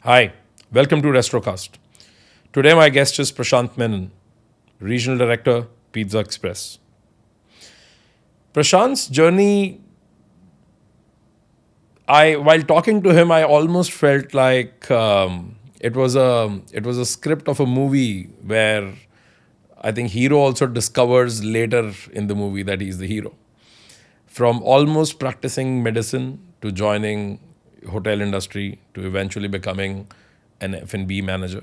Hi, welcome to Restrocast. Today my guest is Prashanth Menon, Regional Director, PizzaExpress. Prashanth's journey, while talking to him, I almost felt like it was a script of a movie where I think hero also discovers later in the movie that he's the hero. From almost practicing medicine to joining hotel industry to eventually becoming an F&B manager,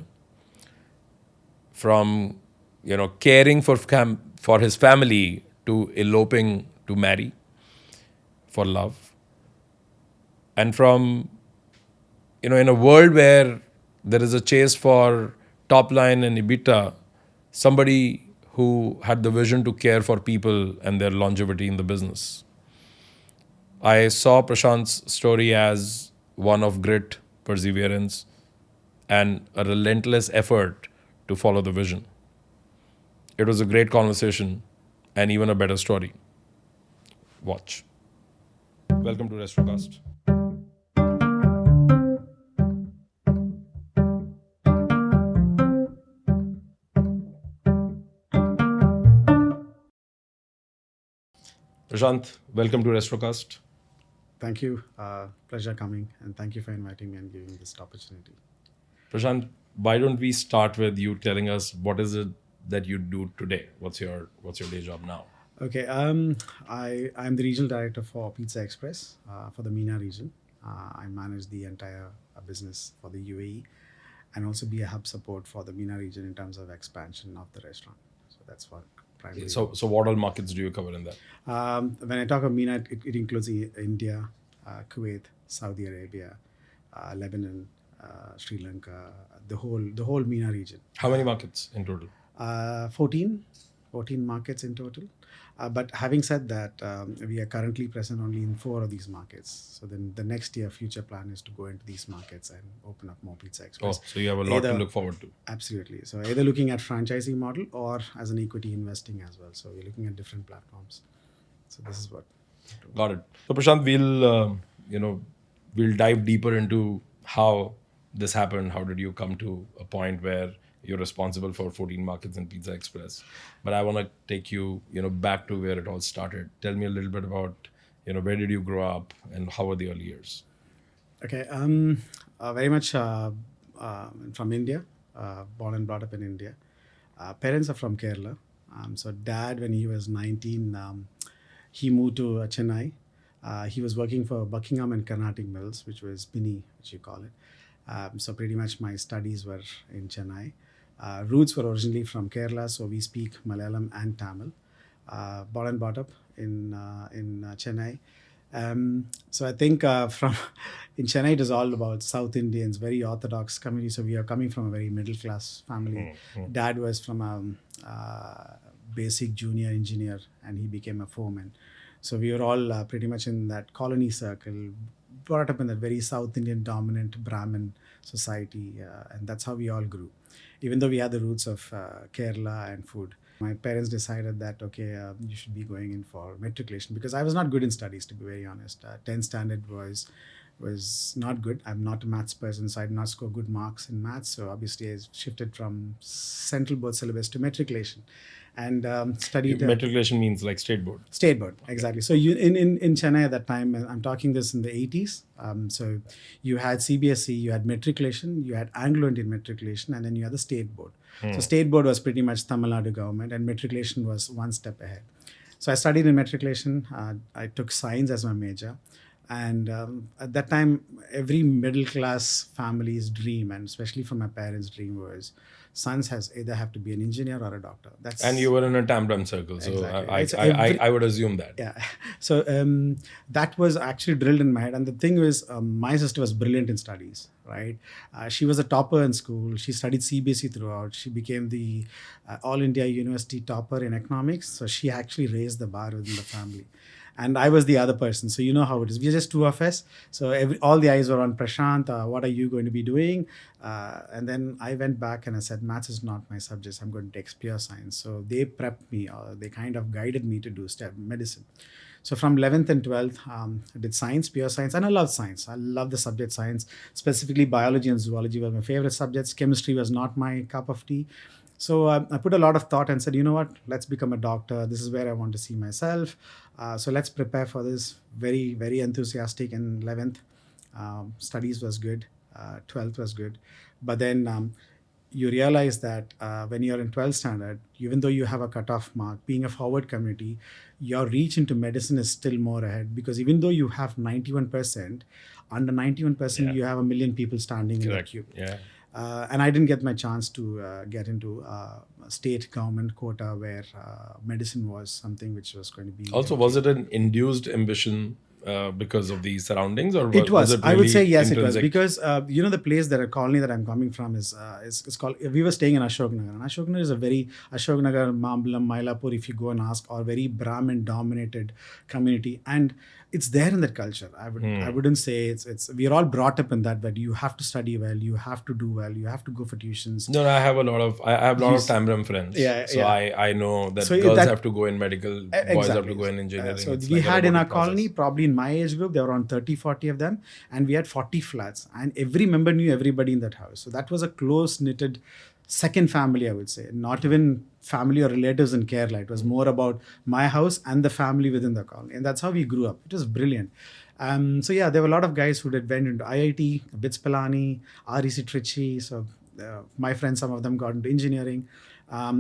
from caring for his family to eloping to marry for love, and from in a world where there is a chase for top line and EBITDA, somebody who had the vision to care for people and their longevity in the business. I saw Prashanth's story as one of grit, perseverance, and a relentless effort to follow the vision. It was a great conversation and even a better story. Watch. Welcome to Restrocast. Prashanth, welcome to Restrocast. Thank you. Pleasure coming, and thank you for inviting me and giving me this opportunity. Prashanth, why don't we start with you telling us what is it that you do today? What's your day job now? Okay, I'm the regional director for PizzaExpress for the MENA region. I manage the entire business for the UAE, and also be a hub support for the MENA region in terms of expansion of the restaurant. So that's what primarily. So what all markets do you cover in that? When I talk of MENA, it includes India, Kuwait, Saudi Arabia, Lebanon, Sri Lanka, the whole MENA region. How many markets in total? 14 markets in total. But having said that, we are currently present only in 4 of these markets. So then the next year future plan is to go into these markets and open up more Pizza Oh, Express. so you have a lot to look forward to. Absolutely. So either looking at franchising model or as an equity investing as well. So we're looking at different platforms. So this is what. Got it. So Prashant, we'll dive deeper into how this happened. How did you come to a point where you're responsible for 14 markets in Pizza Express? But I want to take you, back to where it all started. Tell me a little bit about, where did you grow up and how were the early years? Okay. Very much from India, born and brought up in India. Parents are from Kerala. So dad, when he was 19, he moved to Chennai. He was working for Buckingham and Carnatic Mills, which was Bini, which you call it. So pretty much my studies were in Chennai. Roots were originally from Kerala, so we speak Malayalam and Tamil. Born and brought up in Chennai. So I think from in Chennai, it is all about South Indians, very orthodox community. So we are coming from a very middle class family. Dad was from a basic junior engineer, and he became a foreman. So we were all pretty much in that colony circle, brought up in that very South Indian dominant Brahmin society, and that's how we all grew. Even though we had the roots of Kerala and food, my parents decided that you should be going in for matriculation because I was not good in studies, to be very honest. 10th standard was not good. I'm not a maths person, so I did not score good marks in maths. So obviously, I shifted from central board syllabus to matriculation, and studied. Matriculation means like state board. State board, exactly. So you in Chennai at that time, I'm talking this in the 80s. So you had CBSE, you had matriculation, you had Anglo-Indian matriculation, and then you had the state board. So state board was pretty much Tamil Nadu government, and matriculation was one step ahead. So I studied in matriculation. I took science as my major. And at that time, every middle class family's dream, and especially for my parents' dream, was sons has either have to be an engineer or a doctor. And you were in a Tambram circle, so Exactly. I would assume that. Yeah. So that was actually drilled in my head. And the thing was, my sister was brilliant in studies, right? She was a topper in school. She studied CBSE throughout. She became the All India University topper in economics. So she actually raised the bar within the family. And I was the other person. So you know how it is. We're just 2 of us. So all the eyes were on Prashanth. What are you going to be doing? And then I went back and I said, maths is not my subject. I'm going to take pure science. So they prepped me. They kind of guided me to do medicine. So from 11th and 12th, I did science, pure science, and I love science. I love the subject science. Specifically, biology and zoology were my favorite subjects. Chemistry was not my cup of tea. So I put a lot of thought and said, you know what, let's become a doctor. This is where I want to see myself. So let's prepare for this. Very, very enthusiastic in 11th. Studies was good. 12th was good. But then you realize that when you're in 12th standard, even though you have a cutoff mark, being a forward community, your reach into medicine is still more ahead, because even though you have 91%, under 91%, you have a million people standing in the queue. Yeah. And I didn't get my chance to get into state government quota where medicine was something which was going to be. Also, was it an induced ambition because of the surroundings, or It was. it I would really say yes, intrinsic? it was, because the place that a colony that I'm coming from is called. We were staying in Ashoknagar, and Ashoknagar is a very Ashoknagar, Mambalam, Mylapore. If you go and ask, or very Brahmin-dominated community, and it's there in that culture. I wouldn't say it's. We are all brought up in that. But you have to study well, you have to do well, you have to go for tuitions. No, I have a lot of Tamram friends. Yeah, so yeah. I know that So girls that- have to go in medical, boys have to go in engineering. So It's we like a had in our robotic process. colony, probably in my age group, there were around 30, 40 of them, and we had 40 flats, and every member knew everybody in that house. So that was a close knitted second family, I would say. Not even family or relatives in Kerala. It was more about my house and the family within the colony, and that's how we grew up. It was brilliant. So yeah, there were a lot of guys who went into IIT, BITS Pilani, REC Trichy. So my friends, some of them got into engineering. I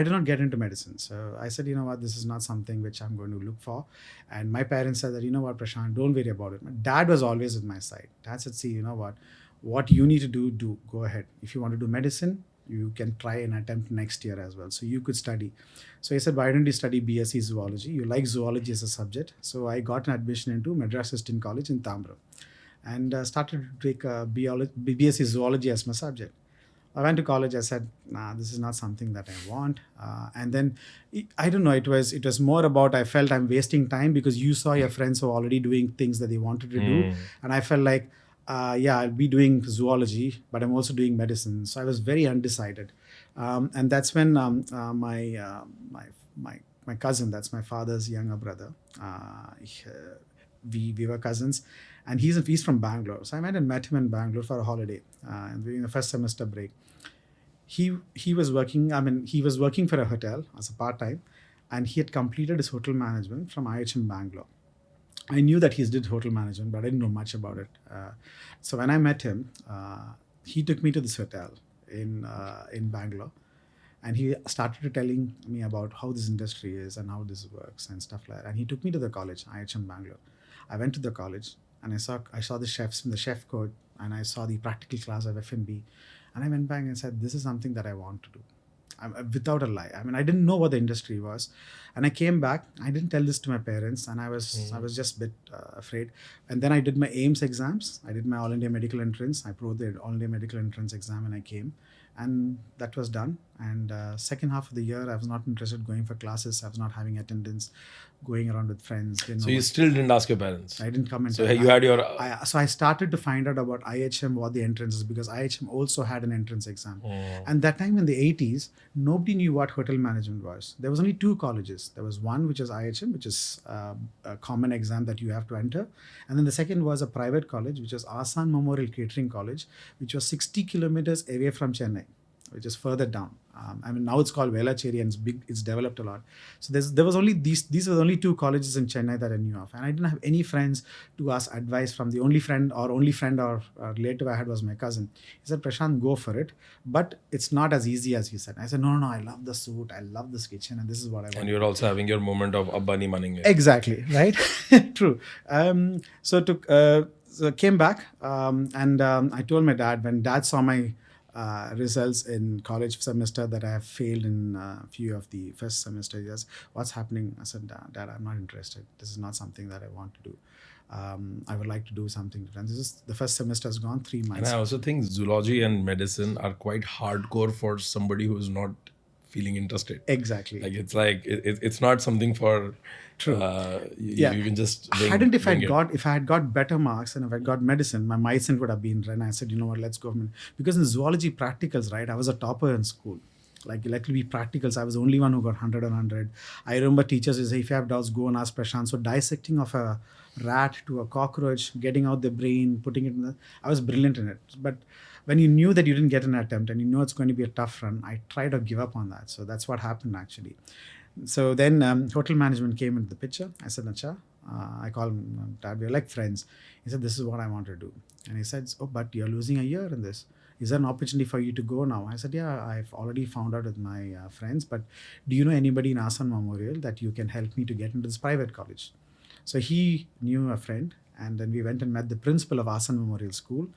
did not get into medicine. So I said, you know what, this is not something which I'm going to look for. And my parents said that, you know what, Prashanth, don't worry about it. My dad was always at my side. Dad said, see, you know what you need to do, go ahead. If you want to do medicine, you can try and attempt next year as well. So you could study. So he said, why don't you study BSc Zoology? You like zoology as a subject. So I got an admission into Madras Christian College in Tambram and started to take BSc Zoology as my subject. I went to college. I said, nah, this is not something that I want. And then, I don't know, it was more about, I felt I'm wasting time because you saw your friends who are already doing things that they wanted to do. And I felt like, I'll be doing zoology, but I'm also doing medicine. So I was very undecided. And that's when my cousin, that's my father's younger brother, we were cousins, and he's from Bangalore. So I went and met him in Bangalore for a holiday during the first semester break. He was working. He was working for a hotel as a part-time, and he had completed his hotel management from IHM Bangalore. I knew that he did hotel management, but I didn't know much about it. So when I met him, he took me to this hotel in Bangalore, and he started telling me about how this industry is and how this works and stuff like that. And he took me to the college, IHM Bangalore. I went to the college, and I saw the chefs in the chef court, and I saw the practical class of F&B, and I went back and said, this is something that I want to do. Without a lie. I didn't know what the industry was, and I came back. I didn't tell this to my parents, and I was just a bit afraid. And then I did my AIMS exams. I did my All India Medical Entrance. I wrote the All India Medical Entrance exam, and I came, and that was done. And second half of the year, I was not interested going for classes. I was not having attendance, going around with friends. So you still didn't ask your parents? I didn't come and so you had your... So I started to find out about IHM, what the entrance is, because IHM also had an entrance exam. And that time in the 80s, nobody knew what hotel management was. There was only two colleges. There was one, which is IHM, which is a common exam that you have to enter. And then the second was a private college, which was Asan Memorial Catering College, which was 60 kilometers away from Chennai, which is further down. Now it's called Velachery, and it's big. It's developed a lot. So there was only these were the only two colleges in Chennai that I knew of, and I didn't have any friends to ask advice from. The only friend or relative I had was my cousin. He said, Prashanth, go for it, but it's not as easy as you said. I said, no, I love the suit, I love this kitchen, and this is what I want. And you're also having your moment of Abba nahi manenge. Exactly, right? True. So came back, and I told my dad. When dad saw my results in college semester that I have failed in a few of the first semester years, what's happening? I said, Dad, I'm not interested. This is not something that I want to do. I would like to do something different. The first semester has gone 3 months. And I also think zoology and medicine are quite hardcore for somebody who is not feeling interested. Exactly. It's not something for... True. You can just... If I had got better marks and if I got medicine, my mindset would have been, and I said, you know what, let's go. Because in zoology practicals, right, I was a topper in school. Like, let me be practical. So I was the only one who got 100 on 100. I remember teachers would say, if you have doubts, go and ask Prashanth. So dissecting of a rat to a cockroach, getting out the brain, putting it in the... I was brilliant in it. But when you knew that you didn't get an attempt and you know it's going to be a tough run, I tried to give up on that. So that's what happened actually. So then hotel management came into the picture. I said, Acha, I called him, Dad, we're like friends. He said, this is what I want to do. And he said, oh, but you're losing a year in this. Is there an opportunity for you to go now? I said, yeah, I've already found out with my friends, but do you know anybody in Asan Memorial that you can help me to get into this private college? So he knew a friend, and then we went and met the principal of Asan Memorial School.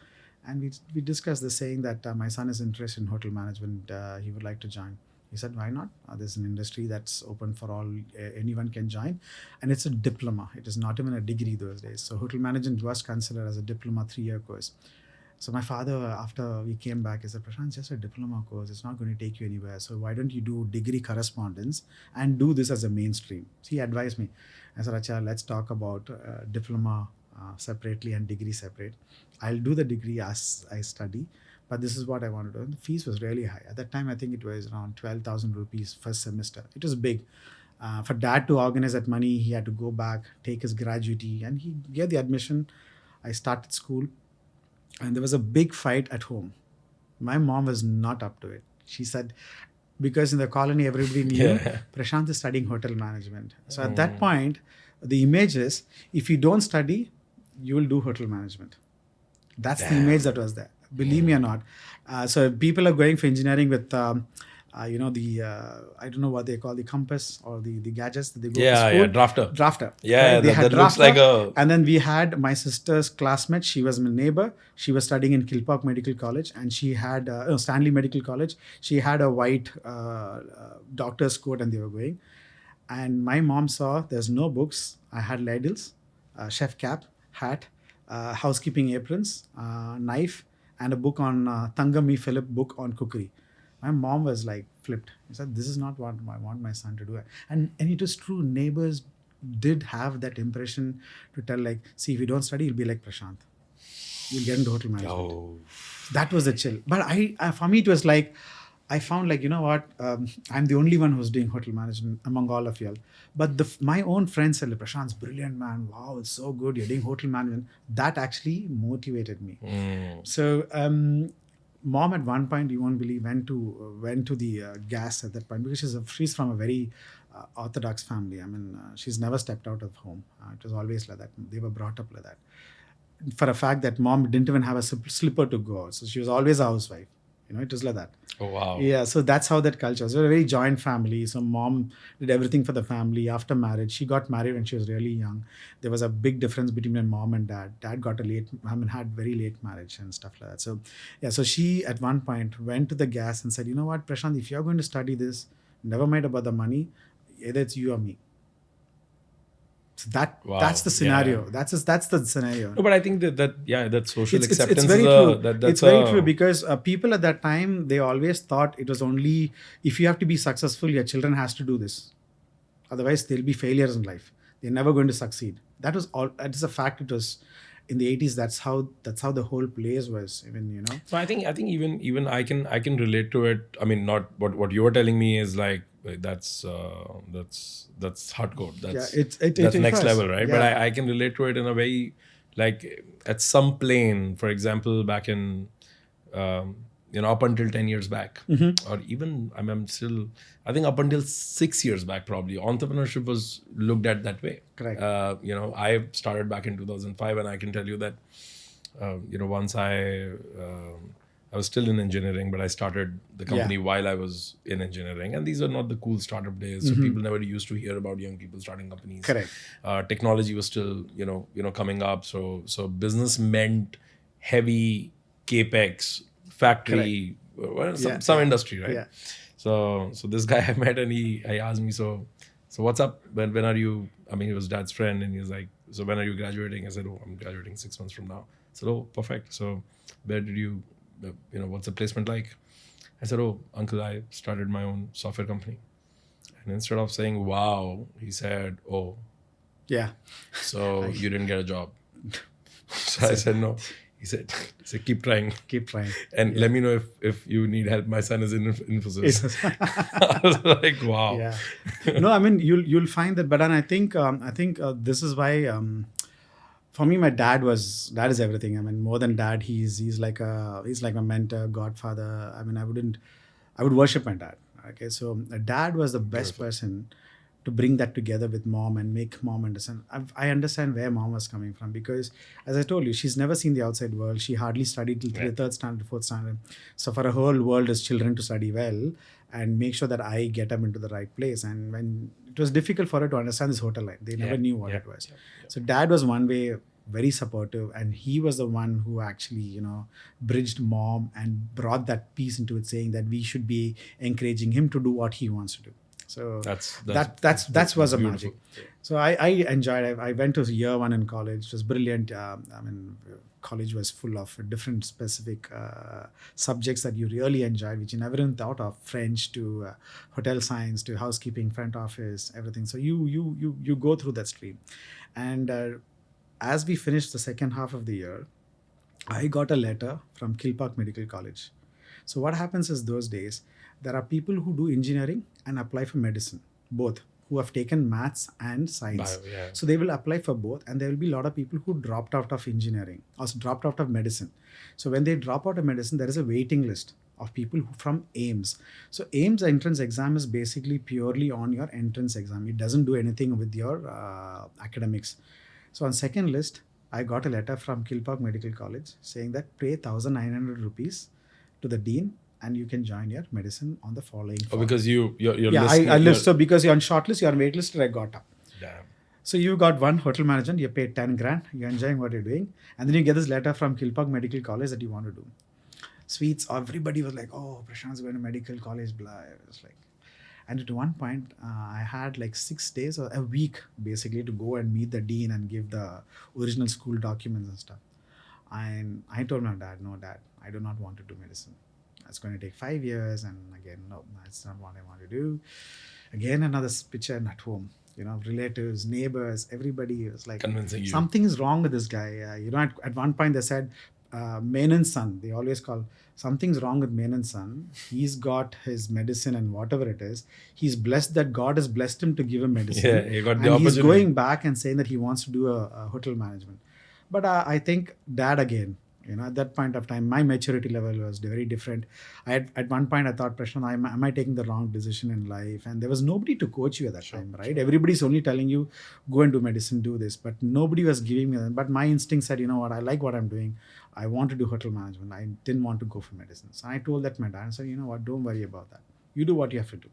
And we discussed this, saying that my son is interested in hotel management. He would like to join. He said, why not? There's an industry that's open for all. Anyone can join. And it's a diploma. It is not even a degree those days. So hotel management was considered as a diploma 3-year course. So my father, after we came back, he said, Prashanth, it's just a diploma course. It's not going to take you anywhere. So why don't you do degree correspondence and do this as a mainstream? So he advised me. I said, Acha, let's talk about diploma separately and degree separate. I'll do the degree as I study, but this is what I want to do. And the fees was really high. At that time, I think it was around 12,000 rupees first semester. It was big. For Dad to organize that money, he had to go back, take his gratuity, and he gave the admission. I started school, and there was a big fight at home. My mom was not up to it. She said, because in the colony, everybody knew Prashanth is studying hotel management. So at that point, the image is, if you don't study, you will do hotel management. That's the image that was there. Believe me or not. So people are going for engineering with, I don't know what they call the compass or the gadgets that they go to school. Drafter. Yeah, right? They had that looks like a... And then we had my sister's classmate. She was my neighbor. She was studying in Kilpauk Medical College, and she had Stanley Medical College. She had a white doctor's coat, and they were going. And my mom saw there's no books. I had ladles, chef cap, hat, housekeeping aprons, knife, and a book on Tangami Philip book on cookery. My mom was like flipped. She said, this is not what I want my son to do. And it was true. Neighbors did have that impression to tell, like, see, if you don't study, you'll be like Prashanth. You'll get into hotel management. Oh. That was the chill. But for me, it was like, I found like, you know what, I'm the only one who's doing hotel management among all of y'all. But my own friends said, Prashanth's brilliant, man. Wow, it's so good. You're doing hotel management. That actually motivated me. So mom at one point, you won't believe, went to the gas at that point, because she's from a very orthodox family. I mean, she's never stepped out of home. It was always like that. They were brought up like that. For a fact that mom didn't even have a slipper to go out. So she was always a housewife. It was like that. Oh, wow. Yeah, so that's how that culture was. We were a very joint family. So mom did everything for the family. After marriage, she got married when she was really young. There was a big difference between my mom and dad. Dad had very late marriage and stuff like that. So yeah, so she at one point went to the gas and said, you know what, Prashanth, if you're going to study this, never mind about the money, either it's you or me. So that's the scenario. Yeah. That's the scenario. No, but I think that social acceptance it's very true. That's very true, because people at that time, they always thought it was only if you have to be successful, your children has to do this. Otherwise, they'll be failures in life. They're never going to succeed. That is a fact. It was in the 80s. That's how the whole place was. Even So I think even I can relate to it. I mean, not what you were telling me is like. That's hardcore. That's next level, right? Yeah. But I can relate to it in a way, like at some plane, for example, back in up until 10 years back, or even I'm still, I think up until 6 years back, probably entrepreneurship was looked at that way. Correct. I started back in 2005, and I can tell you that once I was still in engineering, but I started the company while I was in engineering. And these are not the cool startup days. So people never used to hear about young people starting companies. Correct. Technology was still, coming up. So business meant heavy capex, factory, some industry, right? Yeah. So this guy I met, and he asked me, so what's up? When are you? I mean, he was Dad's friend, and he was like, so when are you graduating? I said, oh, I'm graduating 6 months from now. I said, oh, perfect. So where did you? What's the placement like? I said, oh, uncle, I started my own software company. And instead of saying, wow, he said, oh. Yeah. So you didn't get a job. So I said, no. He said, keep trying. Keep trying. And let me know if you need help. My son is in Infosys. I was like, wow. Yeah. No, I mean you'll find that, but then I think this is why for me my dad is everything. I mean, more than dad, he's like my mentor, godfather. I mean, I would worship my dad. Okay, so dad was the best person to bring that together with mom and make mom understand. I understand where mom was coming from, because as I told you, she's never seen the outside world. She hardly studied till third standard, fourth standard. So for a whole world as children to study well and make sure that I get them into the right place. And when it was difficult for her to understand this hotel line, they never knew what it was. So dad was one way very supportive, and he was the one who actually bridged mom and brought that piece into it, saying that we should be encouraging him to do what he wants to do. So that was a magic. So I enjoyed it. I went to year one in college. It was brilliant. I mean, college was full of different specific subjects that you really enjoyed, which you never even thought of. French to hotel science to housekeeping, front office, everything. So you go through that stream. And as we finished the second half of the year, I got a letter from Kilpatrick Medical College. So what happens is, those days, there are people who do engineering and apply for medicine, both, who have taken maths and science. So they will apply for both, and there will be a lot of people who dropped out of engineering or dropped out of medicine. So when they drop out of medicine, there is a waiting list of people from AIMS. So AIMS entrance exam is basically purely on your entrance exam. It doesn't do anything with your academics. So on second list, I got a letter from Kilpatrick Medical College saying that pay 1,900 rupees to the dean, and you can join your medicine on the following. Oh, because you're I list. So because you're on shortlist, you're on waitlist, I got up. Damn. So you got one hotel management, you paid 10 grand, you're enjoying what you're doing, and then you get this letter from Kilpatrick Medical College that you want to do. Sweets, everybody was like, oh, Prashanth's going to medical college, blah. It was like, and at one point, I had like 6 days or a week basically to go and meet the dean and give the original school documents and stuff. And I told my dad, no, dad, I do not want to do medicine. It's going to take 5 years. And again, no, that's not what I want to do. Again, another picture at home, relatives, neighbors, everybody was like, convincing you. Something is wrong with this guy. At one point they said, Menon's son, they always call, something's wrong with Menon's son. He's got his medicine and whatever it is. He's blessed that God has blessed him to give him medicine. Yeah, he got the and opportunity. He's going back and saying that he wants to do a hotel management. But I think dad again, at that point of time, my maturity level was very different. At one point I thought, Prashanth, am I taking the wrong decision in life? And there was nobody to coach you at that time, right? Everybody's only telling you, go and do medicine, do this. But nobody was giving me that. But my instinct said, what, I like what I'm doing. I want to do hotel management. I didn't want to go for medicine. So I told that my dad, and said, what, don't worry about that. You do what you have to do.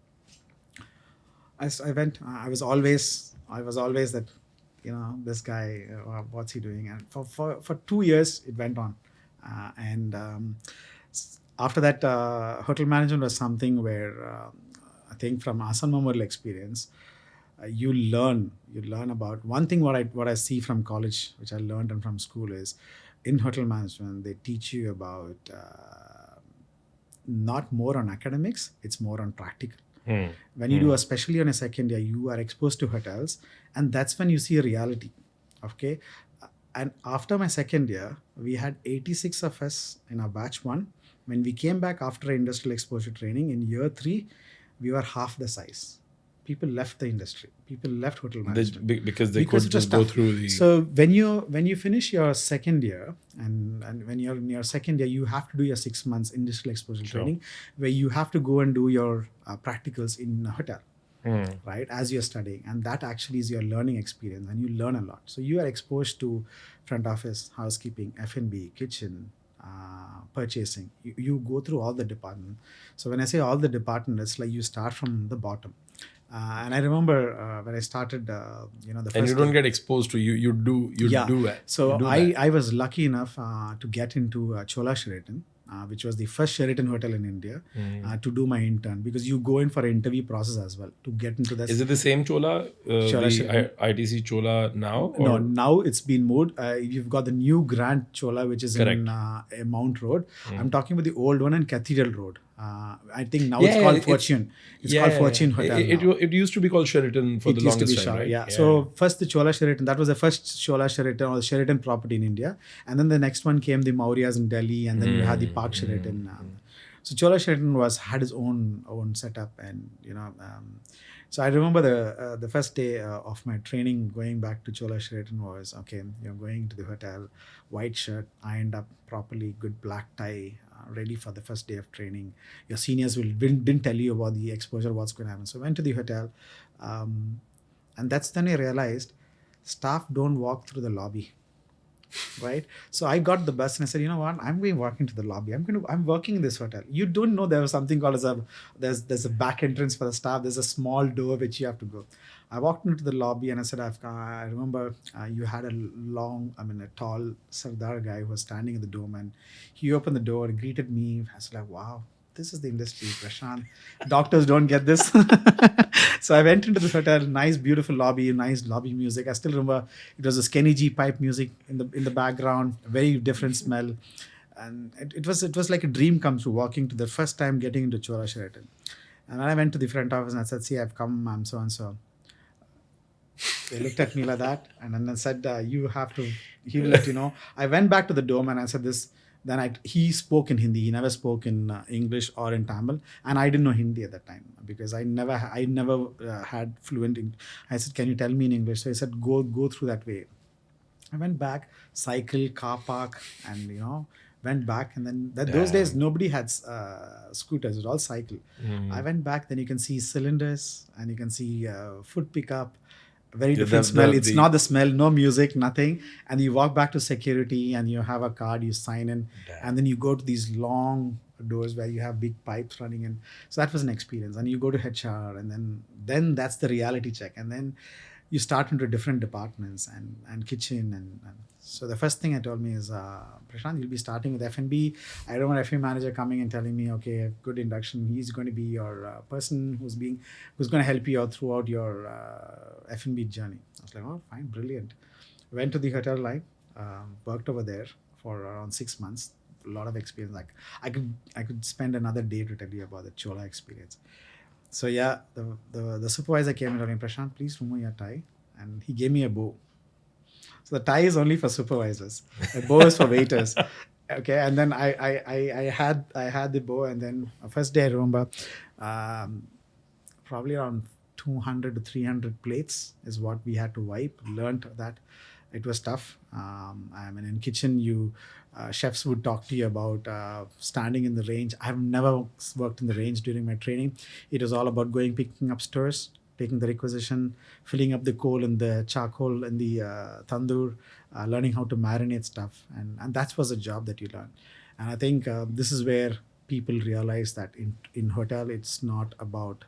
I went, I was always that, this guy, what's he doing? And for 2 years, it went on. After that, hotel management was something where I think from Asan Memorial experience, you learn about one thing. What I see from college, which I learned and from school, is in hotel management they teach you about not more on academics, it's more on practical. When you do, especially on a second year, you are exposed to hotels, and that's when you see a reality. Okay. And after my second year, we had 86 of us in our batch 1. When we came back after industrial exposure training in year 3, we were half the size. People left the industry. People left hotel management because they could just go through the. So when you finish your second year, and when you're in your second year, you have to do your 6 months industrial exposure training, where you have to go and do your practicals in a hotel. Right, as you're studying, and that actually is your learning experience, and you learn a lot. So you are exposed to front office, housekeeping, F&B, kitchen, purchasing. You go through all the department. So when I say all the department, it's like you start from the bottom. And I remember when I started, the first. And you don't get exposed to do it. So I was lucky enough to get into Chola Sheraton. which was the first Sheraton hotel in India, to do my intern, because you go in for an interview process as well to get into this. Is it the same Chola, Chola the Sheraton. ITC Chola now? No, Or? now it's been moved. You've got the new Grand Chola, which is Correct. in Mount Road. I'm talking about the old one in Cathedral Road. I think now it's Yeah, called it's- Fortune. It's called Fortune Hotel now. It used to be called Sheraton for the It used to longest be time, Shah, right? yeah. So first the Chola Sheraton, that was the first Chola Sheraton or the Sheraton property in India, and then the next one came the Mauryas in Delhi, and then you had the Park Sheraton. So Chola Sheraton had his own setup, and so I remember the first day of my training going back to Chola Sheraton was, okay, you're going to the hotel, white shirt, ironed up properly, good black tie, ready for the first day of training. Your seniors didn't tell you about the exposure, what's going to happen. So I went to the hotel, and that's then I realized staff don't walk through the lobby. Right, so I got the bus and I said, you know what, I'm going walking to the lobby. I'm working in this hotel. You don't know there was something called there's a back entrance for the staff. There's a small door which you have to go. I walked into the lobby and I said, I remember you had a tall Sardar guy who was standing in the dome, and he opened the door and greeted me. I was like, wow, this is the industry, Prashanth. Doctors don't get this. So I went into this hotel, nice, beautiful lobby, nice lobby music. I still remember it was a Skinny G pipe music in the background, very different smell. And it was like a dream come true, walking to the first time getting into Chola Sheraton. And then I went to the front office and I said, see, I've come, I'm so and so. They looked at me like that, and then I said, you have to, he will let you know. I went back to the dome and I said this. Then he spoke in Hindi. He never spoke in English or in Tamil, and I didn't know Hindi at that time because I never had fluent. I said, "Can you tell me in English?" So he said, "Go through that way." I went back, cycle, car park, and went back. And then those days nobody had scooters; it was all cycle. I went back. Then you can see cylinders, and you can see food pickup. Very different smell. It's not the smell, no music, nothing. And you walk back to security and you have a card, you sign in, and then you go to these long doors where you have big pipes running in. So that was an experience. And you go to HR, and then that's the reality check. And then you start into different departments and kitchen and so the first thing I told me is, Prashanth, you'll be starting with F&B. I don't want F&B manager coming and telling me, okay, good induction. He's going to be your person who's going to help you out throughout your F&B journey. I was like, oh, fine, brilliant. Went to the hotel line, worked over there for around 6 months. A lot of experience. Like I could spend another day to tell you about the Chola experience. So yeah, the supervisor came and told me, Prashanth, please remove your tie, and he gave me a bow. So the tie is only for supervisors. A bow is for waiters. Okay, and then I had the bow, and then first day I remember, probably around 200 to 300 plates is what we had to wipe. Learned that it was tough. In kitchen, chefs would talk to you about standing in the range. I've never worked in the range during my training. It was all about picking up stirrs, taking the requisition, filling up the coal and the charcoal and the tandoor, learning how to marinate stuff. And that was a job that you learn. And I think this is where people realize that in hotel, it's not about...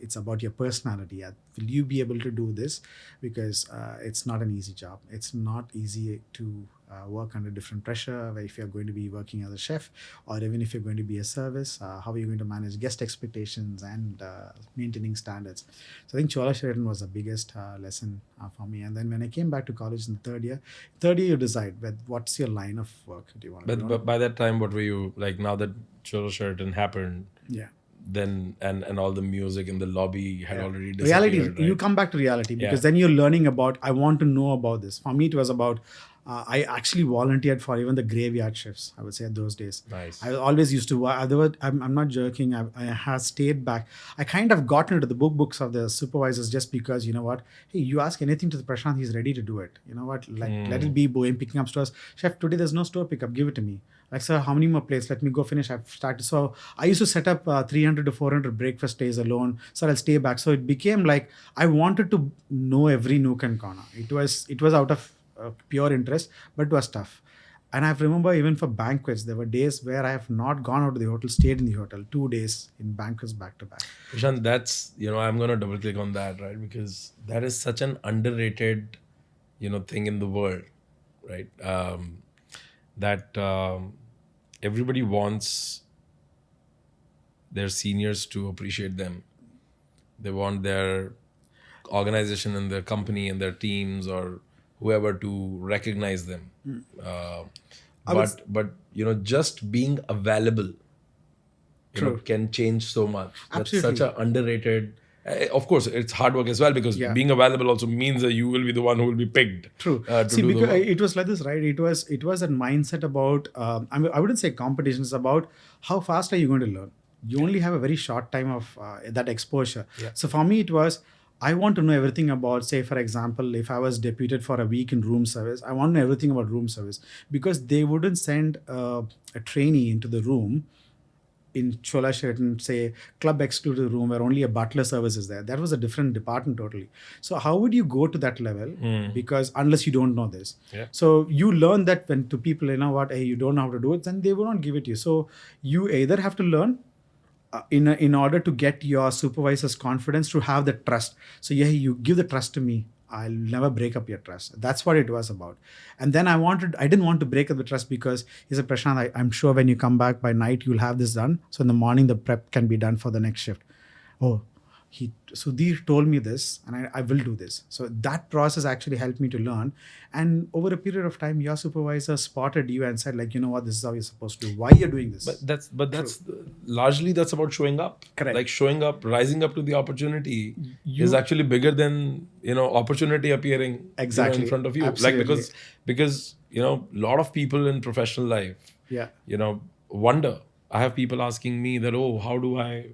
it's about your personality. Will you be able to do this? Because it's not an easy job. It's not easy to work under different pressure. If you're going to be working as a chef, or even if you're going to be a service, how are you going to manage guest expectations and maintaining standards? So I think Chola Sheraton was the biggest lesson for me. And then when I came back to college in third year you decide what's your line of work. Do you want to? But by that time, what were you like? Now that Chola Sheraton happened, yeah. Then and all the music in the lobby had already disappeared. Reality, right? you come back to reality because then you're learning about, I want to know about this. For me, it was about, I actually volunteered for even the graveyard shifts, I would say, at those days. Nice. I always used to, otherwise, I'm not joking, I have stayed back. I kind of got into the books of the supervisors just because, you know what, hey, you ask anything to the Prashanth, he's ready to do it. You know what, let it be going, picking up stores. Chef, today there's no store pickup, give it to me. Like, sir, how many more plates? Let me go finish. I've started. So I used to set up 300 to 400 breakfast days alone. So I'll stay back. So it became like I wanted to know every nook and corner. It was out of pure interest, but it was tough. And I remember even for banquets, there were days where I have not gone out to the hotel, stayed in the hotel 2 days in banquets back to back. Prashanth, that's, I'm going to double click on that, right? Because that is such an underrated, thing in the world, right? That everybody wants their seniors to appreciate them. They want their organization and their company and their teams or whoever to recognize them. Uh, I would s- but just being available, True. can change so much. That's such Absolutely. a underrated. Of course, it's hard work as well, because Yeah. being available also means that you will be the one who will be picked. True. To See, do the because work. it was like this, right? It was a mindset about. I wouldn't say competition. It's about how fast are you going to learn. You only have a very short time of that exposure. Yeah. So for me, it was. I want to know everything about, say, for example, if I was deputed for a week in room service, I want to know everything about room service, because they wouldn't send a trainee into the room in Chola Sheraton, say, club exclusive room where only a butler service is there. That was a different department totally. So how would you go to that level? Because unless you don't know this. Yeah. So you learn that when to people, hey, you don't know how to do it, then they will not give it to you. So you either have to learn in order to get your supervisor's confidence, to have the trust. So yeah, you give the trust to me, I'll never break up your trust. That's what it was about. And then I didn't want to break up the trust, because he said, Prashanth, I'm sure when you come back by night, you'll have this done. So in the morning, the prep can be done for the next shift. Oh, Sudhir told me this, and I will do this. So that process actually helped me to learn. And over a period of time, your supervisor spotted you and said, like, you know what, this is how you're supposed to do. Why you're doing this? That's largely that's about showing up. Correct. Like showing up, rising up to the opportunity is actually bigger than opportunity appearing Exactly. in front of you. Absolutely. Like because a lot of people in professional life, Yeah. wonder. I have people asking me that, oh, how do I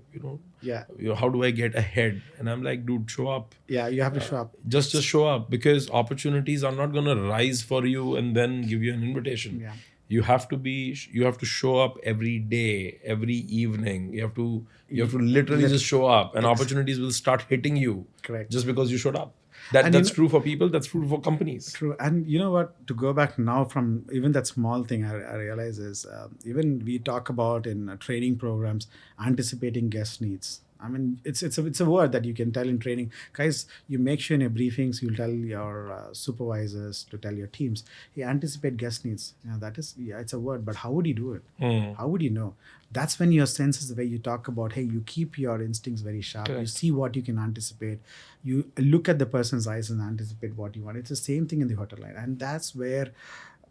Yeah. how do I get ahead? And I'm like, dude, show up. Yeah, you have to show up. Just show up, because opportunities are not going to rise for you and then give you an invitation. Yeah. You have to show up every day, every evening. You have to literally just show up, and opportunities will start hitting you. Correct. Just because you showed up. And That's true for people. That's true for companies. True. And you know what? To go back now from even that small thing, I realize is even we talk about in training programs, anticipating guest needs. I mean, it's a word that you can tell in training, guys. You make sure in your briefings you'll tell your supervisors to tell your teams, hey, anticipate guest needs. It's a word, but how would you do it? How would you know? That's when your senses, the way you talk about, hey, you keep your instincts very sharp. Correct. You see what you can anticipate. You look at the person's eyes and anticipate what you want. It's the same thing in the hotel line, and that's where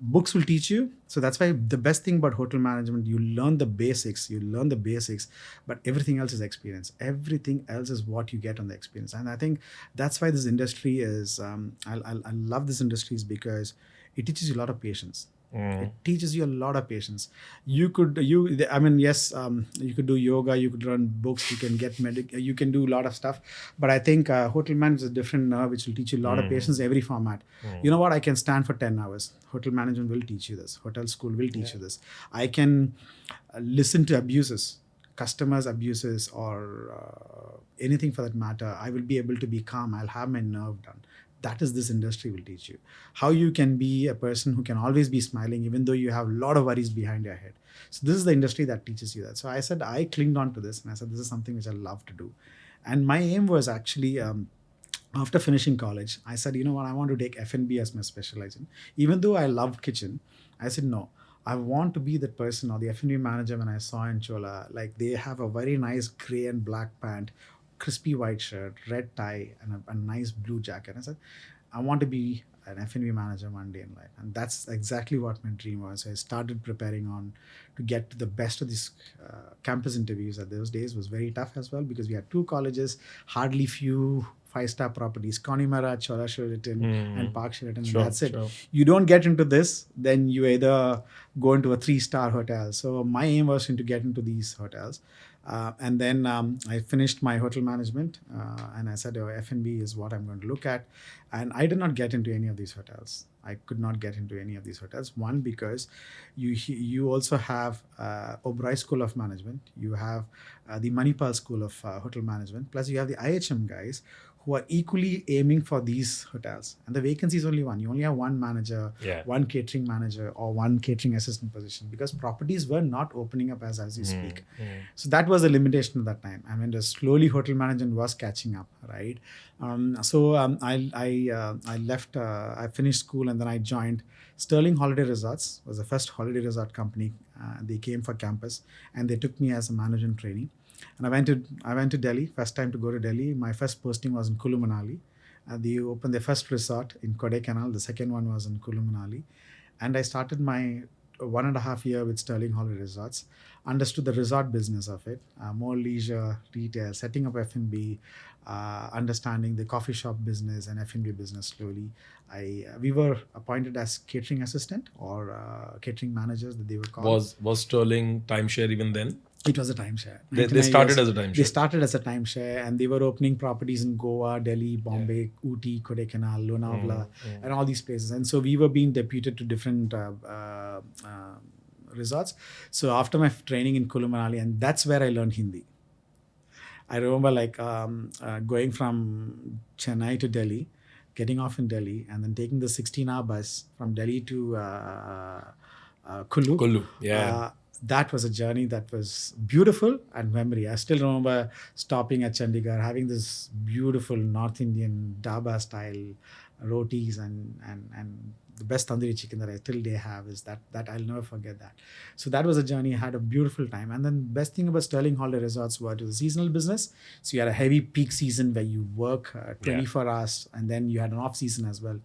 books will teach you. So that's why the best thing about hotel management, you learn the basics, but everything else is experience. Everything else is what you get on the experience. And I think that's why this industry is, I love this industry, is because it teaches you a lot of patience. It teaches you a lot of patience. You could do yoga, you could run books, you can get you can do a lot of stuff. But I think hotel management is a different nerve, which will teach you a lot of patience, every format. You know what? I can stand for 10 hours. Hotel management will teach you this. Hotel school will teach you this. I can listen to abuses, customers' abuses, or anything for that matter. I will be able to be calm. I'll have my nerve done. That is, this industry will teach you how you can be a person who can always be smiling even though you have a lot of worries behind your head. So this is the industry that teaches you that. So I said, I clinged on to this, and I said, this is something which I love to do. And my aim was actually, after finishing college, I said, you know what, I want to take F&B as my specialization. Even though I loved kitchen, I said, no, I want to be that person, or the F&B manager when I saw in Chola, like they have a very nice gray and black pant, crispy white shirt, red tie, and a nice blue jacket. I said, I want to be an F&B manager one day in life. And that's exactly what my dream was. So I started preparing on to get to the best of these campus interviews. At those days was very tough as well, because we had 2 colleges, hardly few 5-star properties, Connemara, Chola Sheraton, and Park Sheraton. Sure, That's it. sure. You don't get into this, then you either go into a 3-star hotel. So my aim was to get into these hotels. And then I finished my hotel management, and I said, F&B is what I'm going to look at. And I did not get into any of these hotels. I could not get into any of these hotels. One, because you also have Oberoi School of Management. You have the Manipal School of Hotel Management. Plus you have the IHM guys who are equally aiming for these hotels. And the vacancy is only one. You only have one manager, one catering manager, or one catering assistant position, because properties were not opening up as you speak. So that was a limitation at that time. I mean, slowly hotel management was catching up, right? I left, I finished school, and then I joined Sterling Holiday Resorts. Was the first holiday resort company They came for campus and they took me as a management trainee. And I went to Delhi, first time to go to Delhi. My first posting was in Kulu Manali. They opened their first resort in Kodaikanal. The second one was in Kulu Manali. And I started my 1.5 year with Sterling Holiday Resorts, understood the resort business of it, more leisure, retail, setting up F&B, understanding the coffee shop business and F&B business slowly. We were appointed as catering assistant or catering managers that they were called. Was Sterling timeshare even then? It was a timeshare. They 99 started years. as a timeshare. They started as a timeshare, and they were opening properties in Goa, Delhi, Bombay, Ooty, Kodaikanal, Lonavala, and all these places. And so we were being deputed to different resorts. So after my training in Kulu Manali, and that's where I learned Hindi. I remember going from Chennai to Delhi, getting off in Delhi, and then taking the 16-hour bus from Delhi to Kulu. Kulu, yeah. That was a journey that was beautiful and memory. I still remember stopping at Chandigarh, having this beautiful North Indian dhaba style rotis and the best tandoori chicken that I till day have is that I'll never forget that. So that was a journey. I had a beautiful time. And then best thing about Sterling Holiday Resorts was it was a seasonal business. So you had a heavy peak season where you work 24 hours and then you had an off season as well.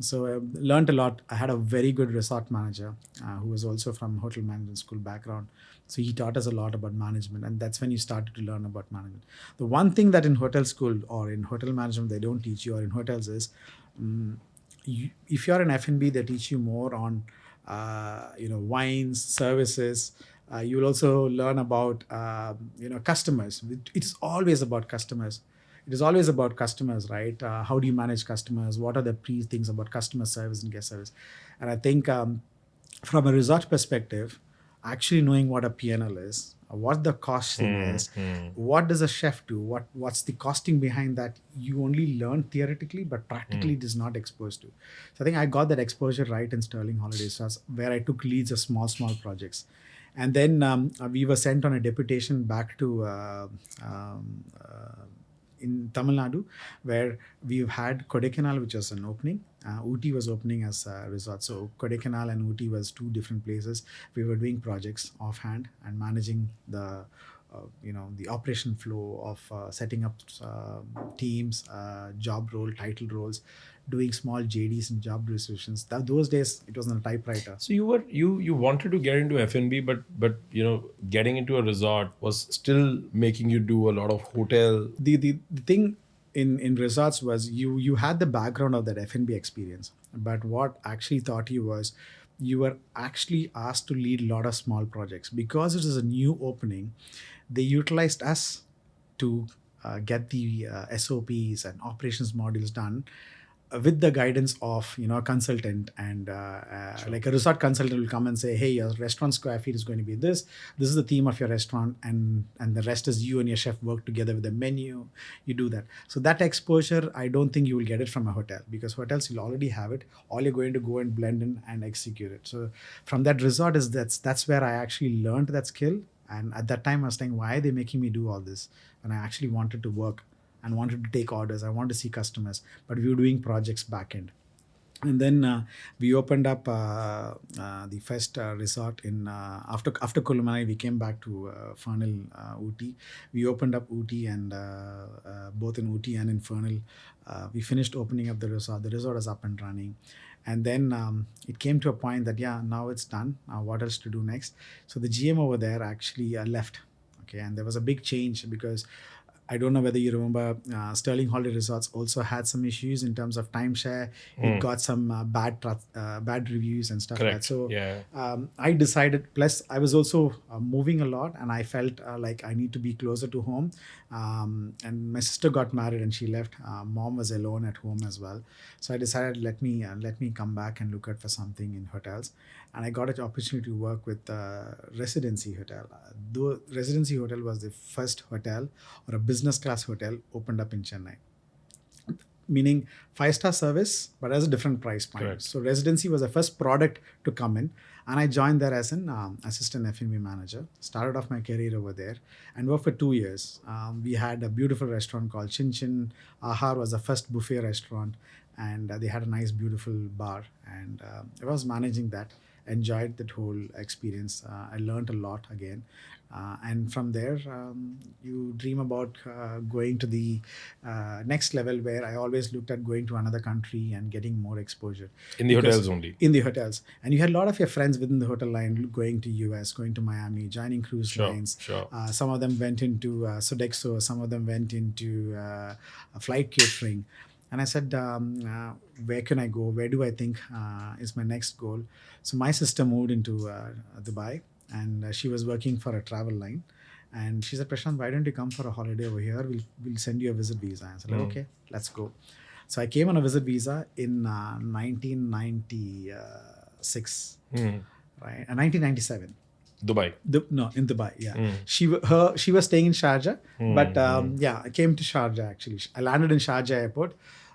So I learned a lot. I had a very good resort manager who was also from hotel management school background. So he taught us a lot about management, and that's when you started to learn about management. The one thing that in hotel school or in hotel management they don't teach you, or in hotels, is if you're an F&B, they teach you more on wines, services. You will also learn about customers. It's always about customers. It is always about customers, right? How do you manage customers? What are the things about customer service and guest service? And I think from a resort perspective, actually knowing what a P&L is, what the costing is, what does a chef do, what's the costing behind that, you only learn theoretically, but practically it is not exposed to. So I think I got that exposure right in Sterling Holiday Resorts, where I took leads of small projects. And then we were sent on a deputation back to in Tamil Nadu, where we've had Kodaikanal, which was an opening. Ooty was opening as a resort. So Kodaikanal and Ooty was two different places. We were doing projects offhand and managing the the operation flow of setting up teams, job role, title roles, doing small JDs and job descriptions. Those days it was on a typewriter. So you wanted to get into F&B, but getting into a resort was still making you do a lot of hotel. The thing in resorts was you had the background of that F&B experience, but what actually taught you was you were actually asked to lead a lot of small projects. Because it is a new opening, they utilized us to get the SOPs and operations modules done with the guidance of a consultant, and like a resort consultant will come and say, hey, your restaurant square feet is going to be this is the theme of your restaurant, and the rest is you and your chef work together with the menu. You do that. So that exposure, I don't think you will get it from a hotel, because hotels you'll already have it. All you're going to go and blend in and execute it. So from that resort that's where I actually learned that skill. And at that time I was saying, why are they making me do all this when I actually wanted to work and wanted to take orders? I want to see customers, but we were doing projects back end. And then we opened up the first resort in after Kulu Manali. We came back to Fernal, Ooty. We opened up Ooty, and both in Ooty and in Fernal, we finished opening up the resort. The resort is up and running. And then it came to a point that now it's done. What else to do next? So the GM over there actually left. Okay, and there was a big change, because I don't know whether you remember, Sterling Holiday Resorts also had some issues in terms of timeshare. It got some bad reviews and stuff. Correct. Like that. So I decided, plus I was also moving a lot, and I felt like I need to be closer to home. And my sister got married and she left. Mom was alone at home as well. So I decided, let me come back and look out for something in hotels. And I got an opportunity to work with Residency Hotel. Though Residency Hotel was the first hotel or a business class hotel opened up in Chennai. Meaning 5-star service, but as a different price point. Correct. So Residency was the first product to come in. And I joined there as an assistant F&B manager. Started off my career over there and worked for 2 years. We had a beautiful restaurant called Chin Chin. Ahar was the first buffet restaurant. And they had a nice, beautiful bar. And I was managing that. enjoyed that whole experience. I learned a lot again. And from there, you dream about going to the next level, where I always looked at going to another country and getting more exposure. In the Because- hotels only. In the hotels. And you had a lot of your friends within the hotel line going to US, going to Miami, joining cruise Sure, lines. sure. Some of them went into Sodexo, some of them went into flight catering. And I said, where can I go? Where do I think is my next goal? So my sister moved into Dubai, and she was working for a travel line. And she said, Prashanth, why don't you come for a holiday over here? We'll send you a visit visa. I said, okay, let's go. So I came on a visit visa in 1996, right? 1997. Dubai. In Dubai, yeah. She was staying in Sharjah, but I came to Sharjah actually. I landed in Sharjah airport,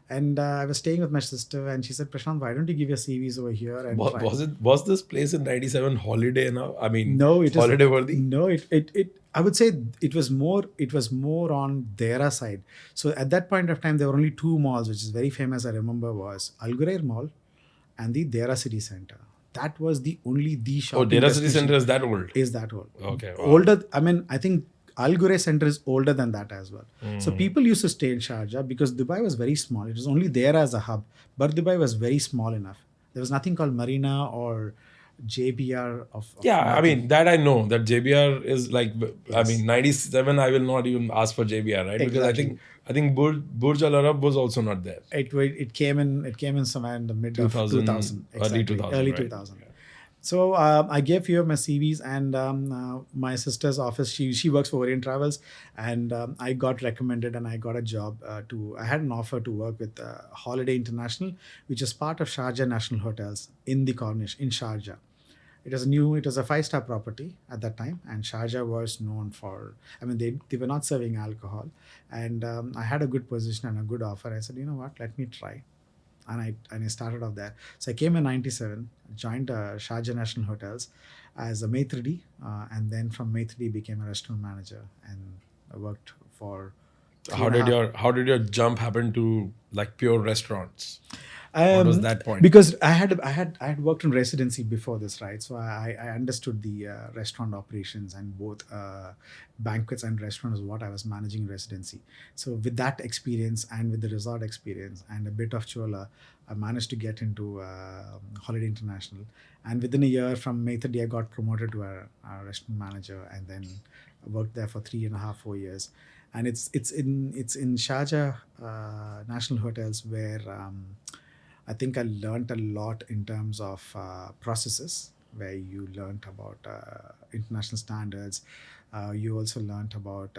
and I was staying with my sister, and she said, Prashanth, why don't you give your CVs over here? And try." Was this place in 97 holiday now? I mean, No, it is holiday worthy? No, it I would say it was more on their side. So at that point of time, there were only two malls, which is very famous. I remember was Al Ghurair Mall and the Dera City Center. That was the shopping. Oh, Dera City destination. Center is that old? Is that old? Okay. Wow. Older. I mean, I think Al Ghurair Center is older than that as well. So people used to stay in Sharjah because Dubai was very small. It was only there as a hub, but Dubai was very small enough. There was nothing called Marina or JBR of Yeah, I mean, that I know, that JBR is like, I mean, 97, I will not even ask for JBR, right? Because I think Burj Al Arab was also not there. It came in somewhere in the mid 2000, of 2000. early Exactly. 2000, Early right? 2000. So I gave few of my CVs, and my sister's office, she works for Orient Travels, and I got recommended and I got a job I had an offer to work with Holiday International, which is part of Sharjah National Hotels in the Corniche, in Sharjah. It was a 5-star property at that time, and Sharjah was known for, I mean, they were not serving alcohol, and I had a good position and a good offer. I said, you know what, let me try. And I started off there. So I came in 97, joined Sharjah National Hotels as a maitre d', and then from maitre d' became a restaurant manager, and I worked for. How did your jump happen to like pure restaurants? What was that point? Because I had worked in residency before this, right? So I understood the restaurant operations, and both banquets and restaurants is what I was managing in residency. So with that experience and with the resort experience and a bit of Chola, I managed to get into Holiday International. And within a year from maitre d', I got promoted to a restaurant manager, and then I worked there for 3.5-4 years. And it's in Sharjah National Hotels where I think I learned a lot in terms of processes, where you learned about international standards. You also learned about,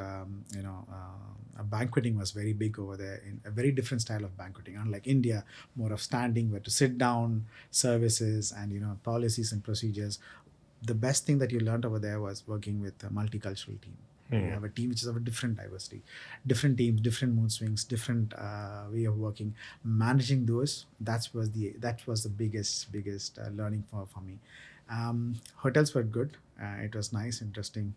banqueting was very big over there, in a very different style of banqueting. Unlike India, more of standing, where to sit down, services, and, policies and procedures. The best thing that you learned over there was working with a multicultural team. You have a team which is of a different diversity, different teams, different mood swings, different way of working. Managing those, that was the biggest learning for me. Hotels were good. It was nice, interesting.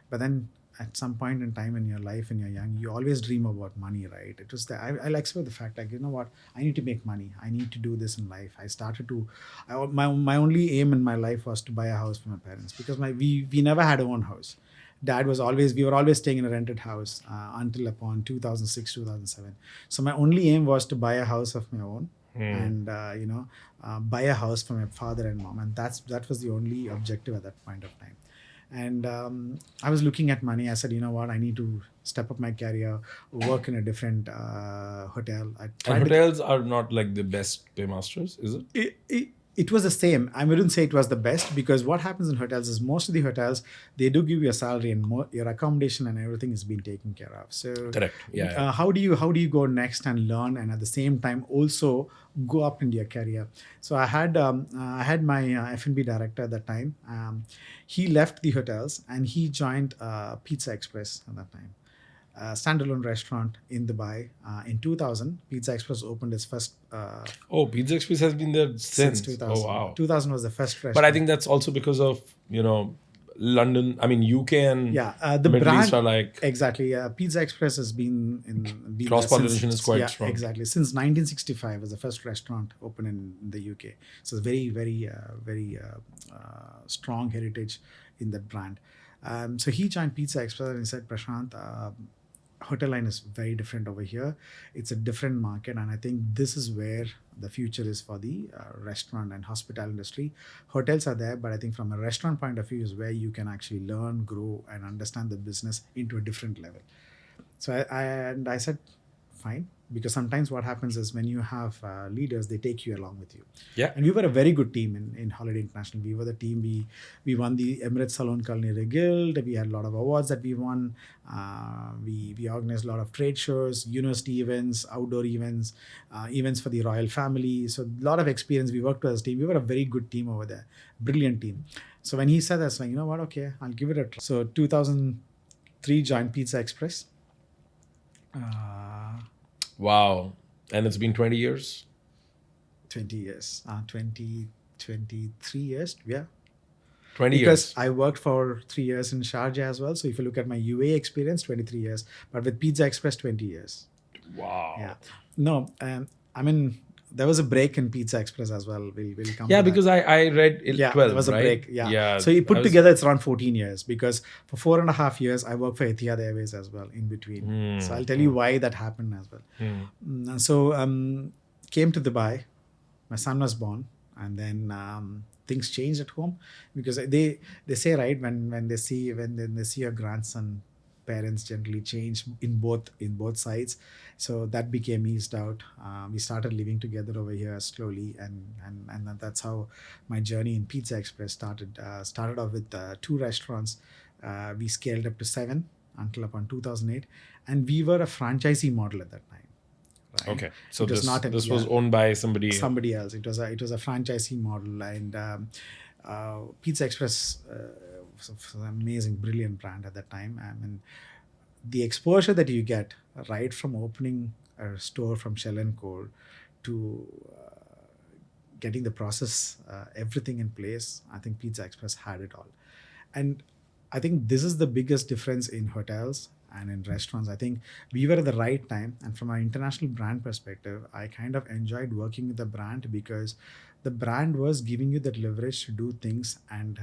But then at some point in time in your life, when you're young, you always dream about money, right? It was I'll explore the fact, like, you know what, I need to make money. I need to do this in life. I started to, my only aim in my life was to buy a house for my parents, because we never had our own house. We were always staying in a rented house until upon 2006, 2007. So my only aim was to buy a house of my own and, buy a house for my father and mom. And that was the only objective at that point of time. And I was looking at money. I said, you know what, I need to step up my career, work in a different hotel. And hotels are not like the best paymasters, is it? It was the same. I wouldn't say it was the best, because what happens in hotels is most of the hotels, they do give you a salary, and your accommodation and everything is being taken care of. So Correct. Yeah. How do you go next and learn, and at the same time also go up in your career? So I had my F&B director at that time. He left the hotels and he joined PizzaExpress at that time. Standalone restaurant in Dubai. In 2000, PizzaExpress opened its first. PizzaExpress has been there since 2000. Oh wow. 2000 was the first restaurant. But I think that's also because of London, I mean UK and the Middle brand East are like exactly. Pizza Express has been there cross pollination is quite yeah, strong. exactly, since 1965 was the first restaurant opened in the UK. So it's strong heritage in that brand. So he joined Pizza Express and he said, Prashanth, hotel line is very different over here. It's a different market, and I think this is where the future is for the restaurant and hospitality industry. Hotels are there, but I think from a restaurant point of view is where you can actually learn, grow, and understand the business into a different level. So I said, fine, because sometimes what happens is when you have leaders, they take you along with you. Yeah. And we were a very good team in Holiday International. We were the team. We won the Emirates Salon Culinary Guild. We had a lot of awards that we won. We organized a lot of trade shows, university events, outdoor events, events for the royal family. So a lot of experience. We worked as a team. We were a very good team over there, brilliant team. So when he said that, I was like, you know what? Okay, I'll give it a try. So 2003 joined Pizza Express. Wow. And it's been 20 years? 20 years. 23 years. Yeah. 20 because years. I worked for 3 years in Sharjah as well. So if you look at my UAE experience, 23 years. But with Pizza Express, 20 years. Wow. Yeah. No, I mean, there was a break in Pizza Express as well. We'll come Yeah, to that. because I read 12, there was a right? break. Yeah. So you I put was- together, it's around 14 years because for 4.5 years, I worked for Etihad Airways as well in between. So I'll tell you why that happened as well. So came to Dubai. My son was born, and then things changed at home because they say, right, when they see your grandson, parents generally change in both sides. So that became eased out. We started living together over here slowly, and that's how my journey in Pizza Express started. Started off with 2 restaurants. We scaled up to 7 until upon 2008, and we were a franchisee model at that time. Right? Okay. So It was this was owned by somebody. Somebody else. It was a franchisee model, and Pizza Express was an amazing, brilliant brand at that time. I mean, the exposure that you get right from opening a store from shell and core to getting the process, everything in place, I think Pizza Express had it all. And I think this is the biggest difference in hotels and in restaurants. I think we were at the right time, and from an international brand perspective, I kind of enjoyed working with the brand because the brand was giving you that leverage to do things. And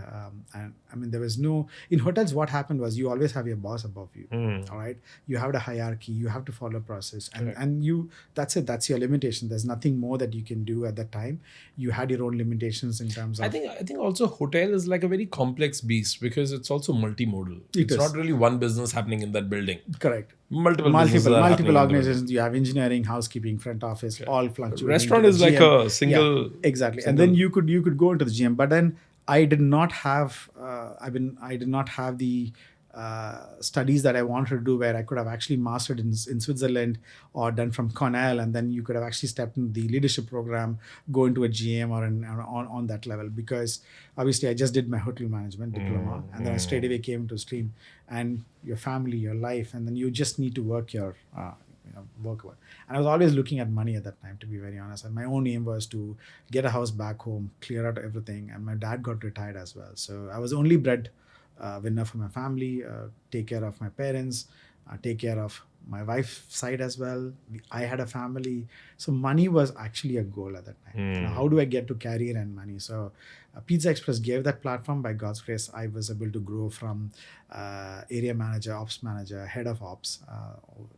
I mean, there was no, in hotels, what happened was you always have your boss above you. All right, you have the hierarchy, you have to follow a process, and you, that's it, that's your limitation. There's nothing more that you can do at that time. You had your own limitations in terms of, I think also hotel is like a very complex beast because it's also multimodal. It It's is. not really one business happening in that building. correct, Multiple businesses are happening in the building. organizations. You have engineering, housekeeping, front office, all fluctuating. Restaurant to is the like GM. a single. Yeah, exactly. And then you could go into the GM, but then I did not have I did not have the studies that I wanted to do where I could have actually mastered in Switzerland or done from Cornell, and then you could have actually stepped into the leadership program, go into a GM or on that level, because obviously I just did my hotel management diploma, and then I straight away came to stream, and your family, your life, and then you just need to work your work. And I was always looking at money at that time, to be very honest. And my own aim was to get a house back home, clear out everything. And my dad got retired as well. So I was only bread winner for my family, take care of my parents, take care of my wife's side as well. I had a family. So money was actually a goal at that time. How do I get to career and money? So Pizza Express gave that platform. By God's grace, I was able to grow from area manager, ops manager, head of ops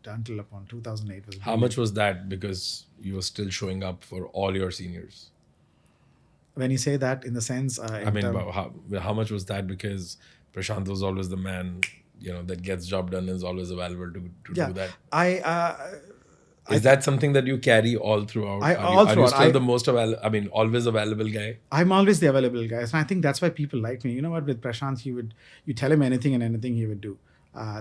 until upon 2008. How much was that? Because you were still showing up for all your seniors. When you say that, in the sense, I mean, how much was that? Because Prashanth was always the man, that gets job done, is always available to do that. Is that something that you carry all throughout? Are you still the most available? I mean, always available guy? I'm always the available guy. And I think that's why people like me. You know what? With Prashanth, you tell him anything and anything he would do.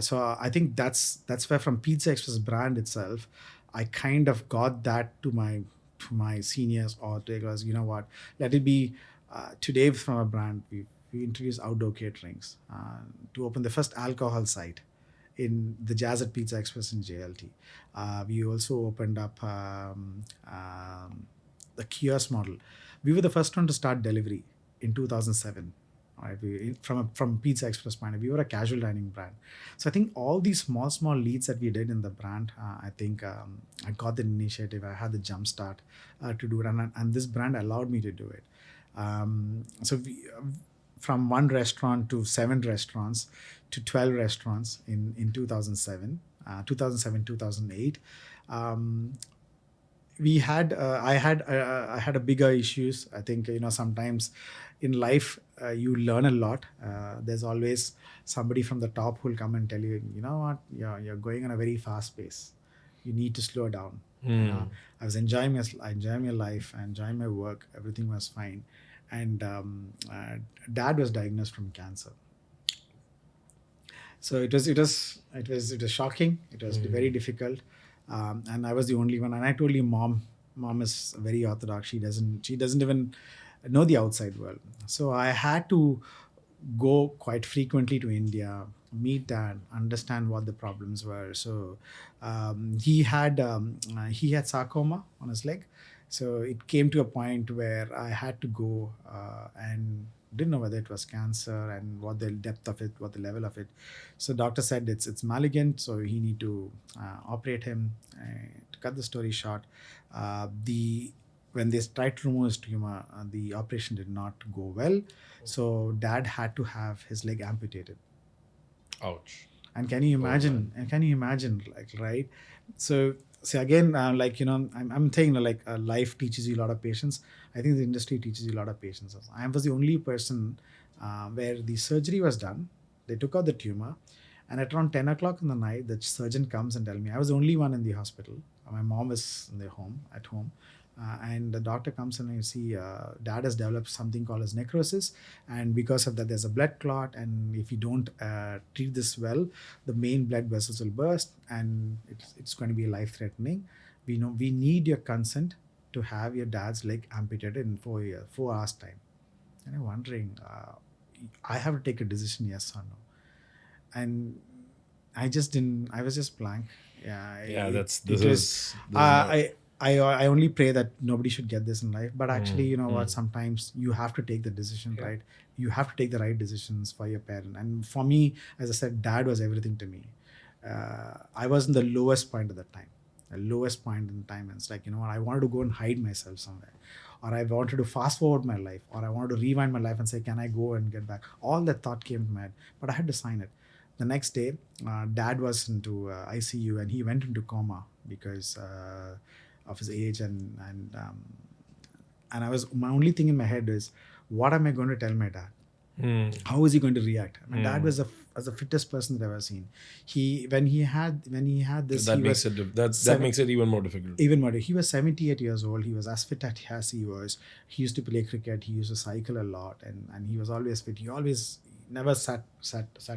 So I think that's where from Pizza Express brand itself, I kind of got that to my seniors, or because you know what, let it be today from a brand. We introduced outdoor caterings to open the first alcohol site in the Jazz at Pizza Express in JLT. We also opened up the kiosk model. We were the first one to start delivery in 2007. Right? From PizzaExpress point of view, we were a casual dining brand. So I think all these small leads that we did in the brand, I think I got the initiative. I had the jump start to do it, and this brand allowed me to do it. From one restaurant to 7 restaurants to 12 restaurants in 2007, 2008. Um, we had I had a bigger issues. I think sometimes in life you learn a lot. There's always somebody from the top who'll come and tell you, you know what, you're going on a very fast pace. You need to slow down. I was enjoying my life, enjoying my work. Everything was fine, and dad was diagnosed from cancer. So it was shocking. It was very difficult, and I was the only one. And I told you, mom is very orthodox. She doesn't even know the outside world. So I had to go quite frequently to India, meet dad, understand what the problems were. So he had sarcoma on his leg. So it came to a point where I had to go and didn't know whether it was cancer and what the depth of it, what the level of it. So doctor said it's malignant, so he need to operate him. To cut the story short, the when they tried to remove his tumor, the operation did not go well. So dad had to have his leg amputated. Ouch. And can you imagine? And can you imagine, like, right? So, see again, I'm saying life teaches you a lot of patience. I think the industry teaches you a lot of patience. I was the only person where the surgery was done. They took out the tumor, and at around 10 o'clock in the night, the surgeon comes and tell me I was the only one in the hospital. My mom was in the at home. And the doctor comes and you see dad has developed something called as necrosis, and because of that there's a blood clot, and if you don't treat this well, the main blood vessels will burst, and it's going to be life threatening. We need your consent to have your dad's leg amputated in 4 hours time. And I'm wondering, I have to take a decision, yes or no. And I just didn't. I was just blank. Yeah, this this was. is I only pray that nobody should get this in life. But actually, you know what? Sometimes you have to take the decision, right? You have to take the right decisions for your parent. And for me, as I said, dad was everything to me. I was in the lowest point at that time. The lowest point in time. And it's like, I wanted to go and hide myself somewhere. Or I wanted to fast forward my life. Or I wanted to rewind my life and say, can I go and get back? All that thought came to my head. But I had to sign it. The next day, dad was into ICU, and he went into coma because of his age, and my only thing in my head is, what am I going to tell my dad? How is he going to react? My dad was the fittest person that I've ever seen. When he had this, that makes it even more difficult. Even more. He was 78 years old. He was as fit as he was. He used to play cricket. He used to cycle a lot, and he was always fit. He always never sat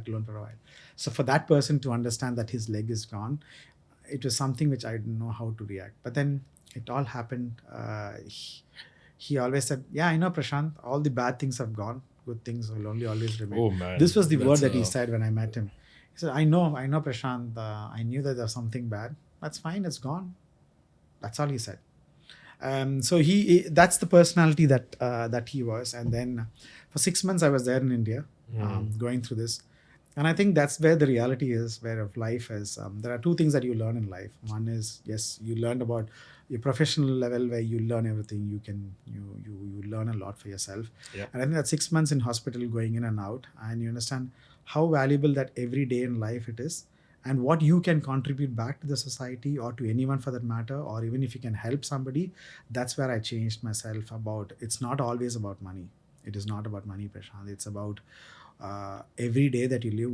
alone for a while. So for that person to understand that his leg is gone, it was something which I didn't know how to react. But then it all happened. He always said, yeah, I know, Prashanth, all the bad things have gone. Good things will only always remain. Oh, man. This was the word that he said when I met him. He said, I know, Prashanth. I knew that there's something bad. That's fine. It's gone. That's all he said. So that's the personality that he was. And then for 6 months, I was there in India going through this. And I think that's where the reality is, where of life is. There are two things that you learn in life. One is, yes, you learn about your professional level, where you learn everything. You learn a lot for yourself. Yeah. And I think that 6 months in hospital, going in and out, and you understand how valuable that every day in life it is, and what you can contribute back to the society, or to anyone for that matter, or even if you can help somebody. That's where I changed myself about. It's not always about money. It is not about money, Prashanth. It's about every day that you live,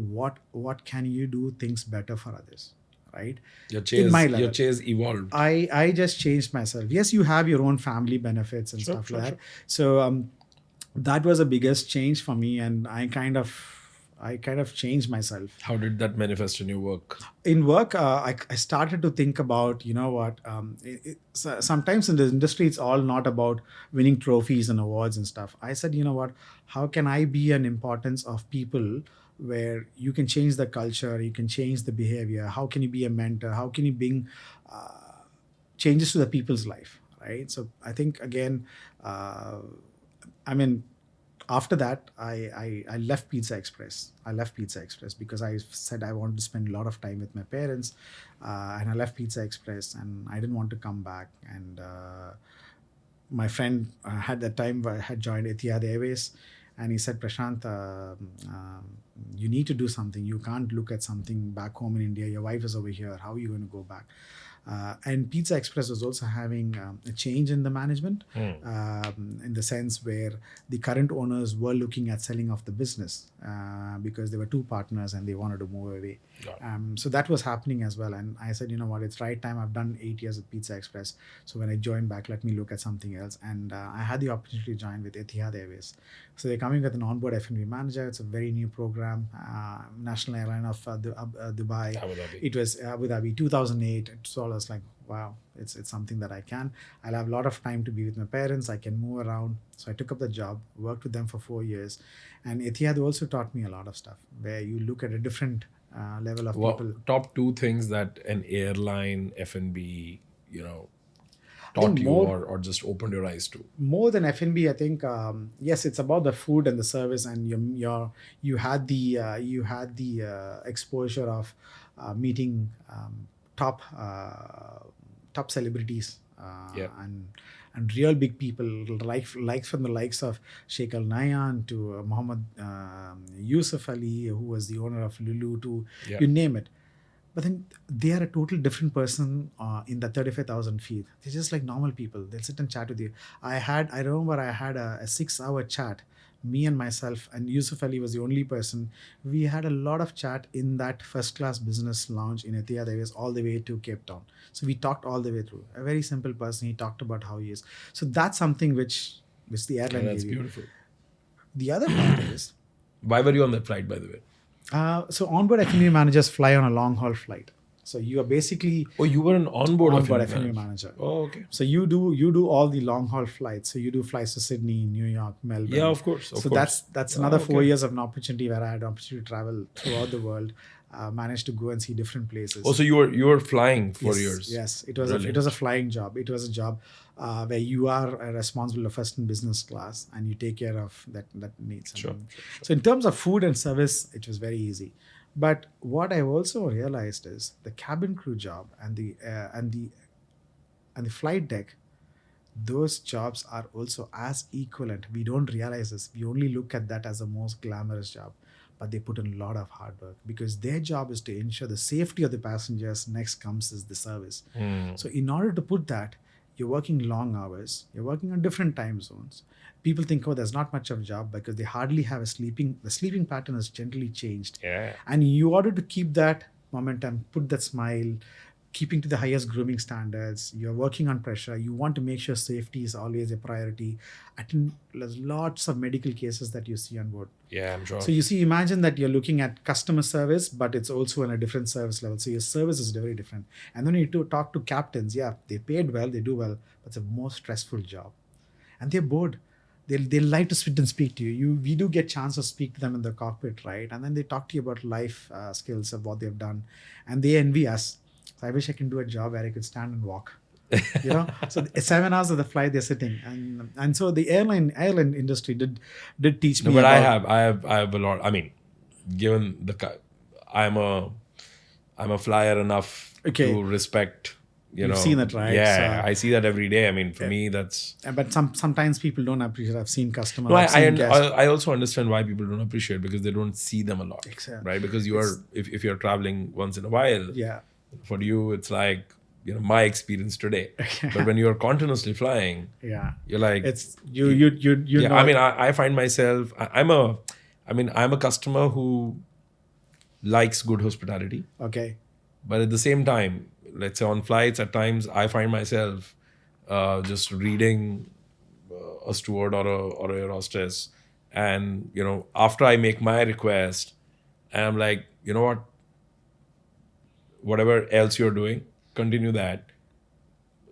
what can you do things better for others, right? Your chase evolved. I just changed myself. Yes, you have your own family benefits and stuff like that. So that was the biggest change for me, and I kind of changed myself. How did that manifest in your work? In work, I started to think about, sometimes in the industry, it's all not about winning trophies and awards and stuff. I said, how can I be an importance of people, where you can change the culture, you can change the behavior? How can you be a mentor? How can you bring changes to the people's life, right? So I think, again, after that, I left Pizza Express. I left Pizza Express because I said I wanted to spend a lot of time with my parents, and I left Pizza Express, and I didn't want to come back. And my friend had that time had joined Etihad Airways, and he said, Prashanth, you need to do something. You can't look at something back home in India. Your wife is over here. How are you going to go back? And Pizza Express was also having a change in the management, in the sense where the current owners were looking at selling off the business because there were two partners and they wanted to move away. So that was happening as well. And I said, you know what, it's right time. I've done 8 years at Pizza Express. So when I joined back, let me look at something else. And I had the opportunity to join with Etihad Airways. So they're coming with an onboard F&B manager. It's a very new program, national airline of Dubai. Abu Dhabi. It was Abu Dhabi, 2008. It's all like, wow, it's something that I can. I'll have a lot of time to be with my parents. I can move around. So I took up the job, worked with them for 4 years. And Etihad also taught me a lot of stuff where you look at a different level of people. Top 2 things that an airline F&B, taught you or just opened your eyes to? More than F&B, I think yes, it's about the food and the service, and you had the exposure of meeting top celebrities and real big people like from the likes of Sheikh Al Nahyan to Muhammad Yusuf Ali, who was the owner of Lulu, to you name it. But then they are a total different person in the 35,000 feet. They're just like normal people. They'll sit and chat with you. I remember I had a 6-hour chat, me and myself, and Yusuf Ali was the only person. We had a lot of chat in that first class business lounge in Etihad Airways all the way to Cape Town. So we talked all the way through. A very simple person. He talked about how he is. So that's something which the airline that's gave you. beautiful. The other part is... Why were you on that flight, by the way? So onboard F&B managers fly on a long haul flight. So you are basically... Oh, you were an onboard F&B manager. Oh, okay. So you do all the long haul flights. So you do flights to Sydney, New York, Melbourne. Yeah, of course. So that's another 4 years of an opportunity where I had an opportunity to travel throughout the world. Managed to go and see different places. Oh, so you were flying for years. Yes, it was a flying job. It was a job where you are responsible for first in business class and you take care of that needs. Sure. So in terms of food and service, it was very easy. But what I also realized is the cabin crew job and the flight deck, those jobs are also as equivalent. We don't realize this. We only look at that as the most glamorous job. But they put in a lot of hard work because their job is to ensure the safety of the passengers. Next comes is the service. So in order to put that, you're working long hours. You're working on different time zones. People think, oh, there's not much of a job because they hardly have the sleeping pattern has generally changed. Yeah. And in order to keep that momentum, put that smile, keeping to the highest grooming standards, you're working on pressure. You want to make sure safety is always a priority. There's lots of medical cases that you see on board. Yeah, I'm sure. So imagine that you're looking at customer service, but it's also in a different service level. So your service is very different. And then you need to talk to captains. Yeah, they paid well, they do well, but it's a more stressful job. And they're bored. They like to sit and speak to you. We do get chance to speak to them in the cockpit, right? And then they talk to you about life skills of what they've done. And they envy us. So I wish I can do a job where I could stand and walk. So 7 hours of the flight they're sitting, and so the airline industry did teach me. But I have a lot. I mean, given I'm a flyer enough to respect. You've seen it, right? Yeah, I see that every day. I mean, for me, that's. But sometimes people don't appreciate. I've seen customers. No, I also understand why people don't appreciate because they don't see them a lot, exactly. right? Because if you're traveling once in a while, for you it's like my experience today. But when you're continuously flying, you're like it's you. Yeah, I mean, I find myself. I'm a customer who likes good hospitality. Okay. But at the same time, let's say on flights, at times I find myself just reading a steward or a hostess, and after I make my request, and I'm like, you know what, whatever else you're doing, continue that.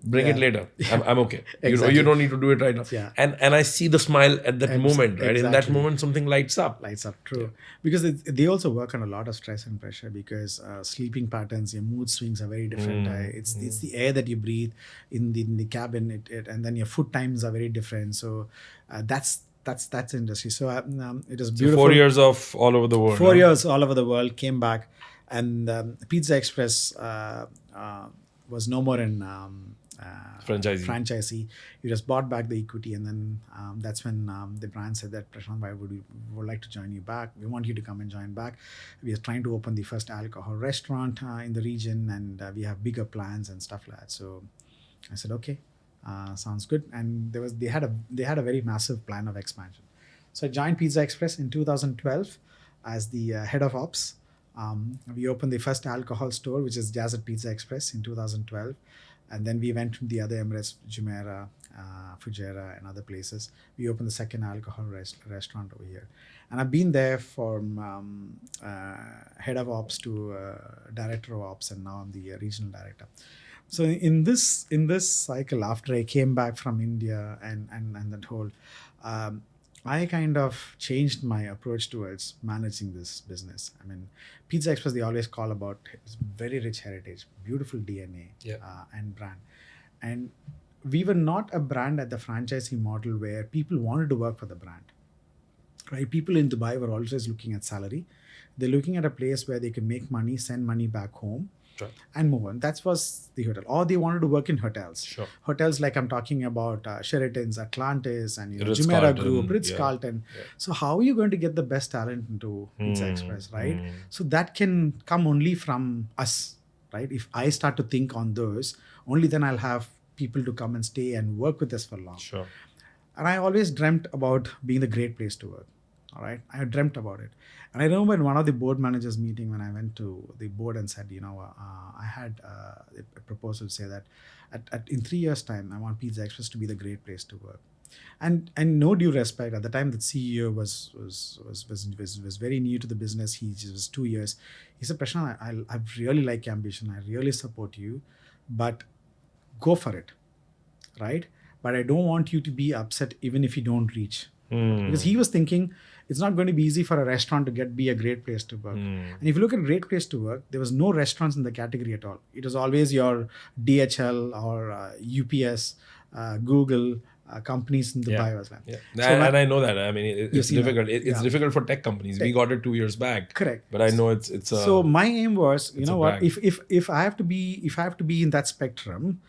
Bring it later. I'm okay. Exactly. You don't need to do it right now. Yeah. And I see the smile at that moment, right? In that moment, something lights up. True. Yeah. Because they also work on a lot of stress and pressure because sleeping patterns, your mood swings are very different. It's the air that you breathe in the cabin, and then your food times are very different. So that's that's the industry. So it is So beautiful. 4 years of all over the world. 4 years all over the world, came back, and Pizza Express was no more in franchisee. He just bought back the equity, and then that's when the brand said that, Prashanth, why would like to join you back. We want you to come and join back. We are trying to open the first alcohol restaurant in the region, and we have bigger plans and stuff like that. So I said, okay, sounds good. And they had a very massive plan of expansion. So I joined Pizza Express in 2012 as the head of ops. We opened the first alcohol store, which is Jazz at Pizza Express, in 2012. And then we went to the other Emirates, Jumeirah, Fujairah, and other places. We opened the second alcohol restaurant over here. And I've been there from head of ops to director of ops, and now I'm the regional director. So in this cycle, after I came back from India and that whole, I kind of changed my approach towards managing this business. I mean, Pizza Express, they always call about very rich heritage, beautiful DNA, and brand. And we were not a brand at the franchisee model where people wanted to work for the brand. Right? People in Dubai were always looking at salary. They're looking at a place where they can make money, send money back home, and move on. That was the hotel. Or they wanted to work in hotels. Sure. Hotels like I'm talking about Sheraton's, Atlantis, and Jumeirah Group, Ritz-Carlton. Yeah. So how are you going to get the best talent into Pizza Express, right? So that can come only from us, right? If I start to think on those, only then I'll have people to come and stay and work with us for long. Sure. And I always dreamt about being the great place to work. All right, I dreamt about it. And I remember in one of the board managers meeting when I went to the board and said, I had a proposal to say that in 3 years' time, I want Pizza Express to be the great place to work. And no due respect, at the time the CEO was very new to the business. He was 2 years. He said, Prashanth, I really like ambition. I really support you, but go for it, right? But I don't want you to be upset even if you don't reach. Because he was thinking it's not going to be easy for a restaurant to be a great place to work. And if you look at great place to work, there was no restaurants in the category at all. It was always your DHL or UPS, Google companies in Dubai was. Yeah. And I know that. I mean, it's difficult. It's difficult for tech companies. We got it 2 years back. Correct. But I know it's so my aim was, if I have to be in that spectrum,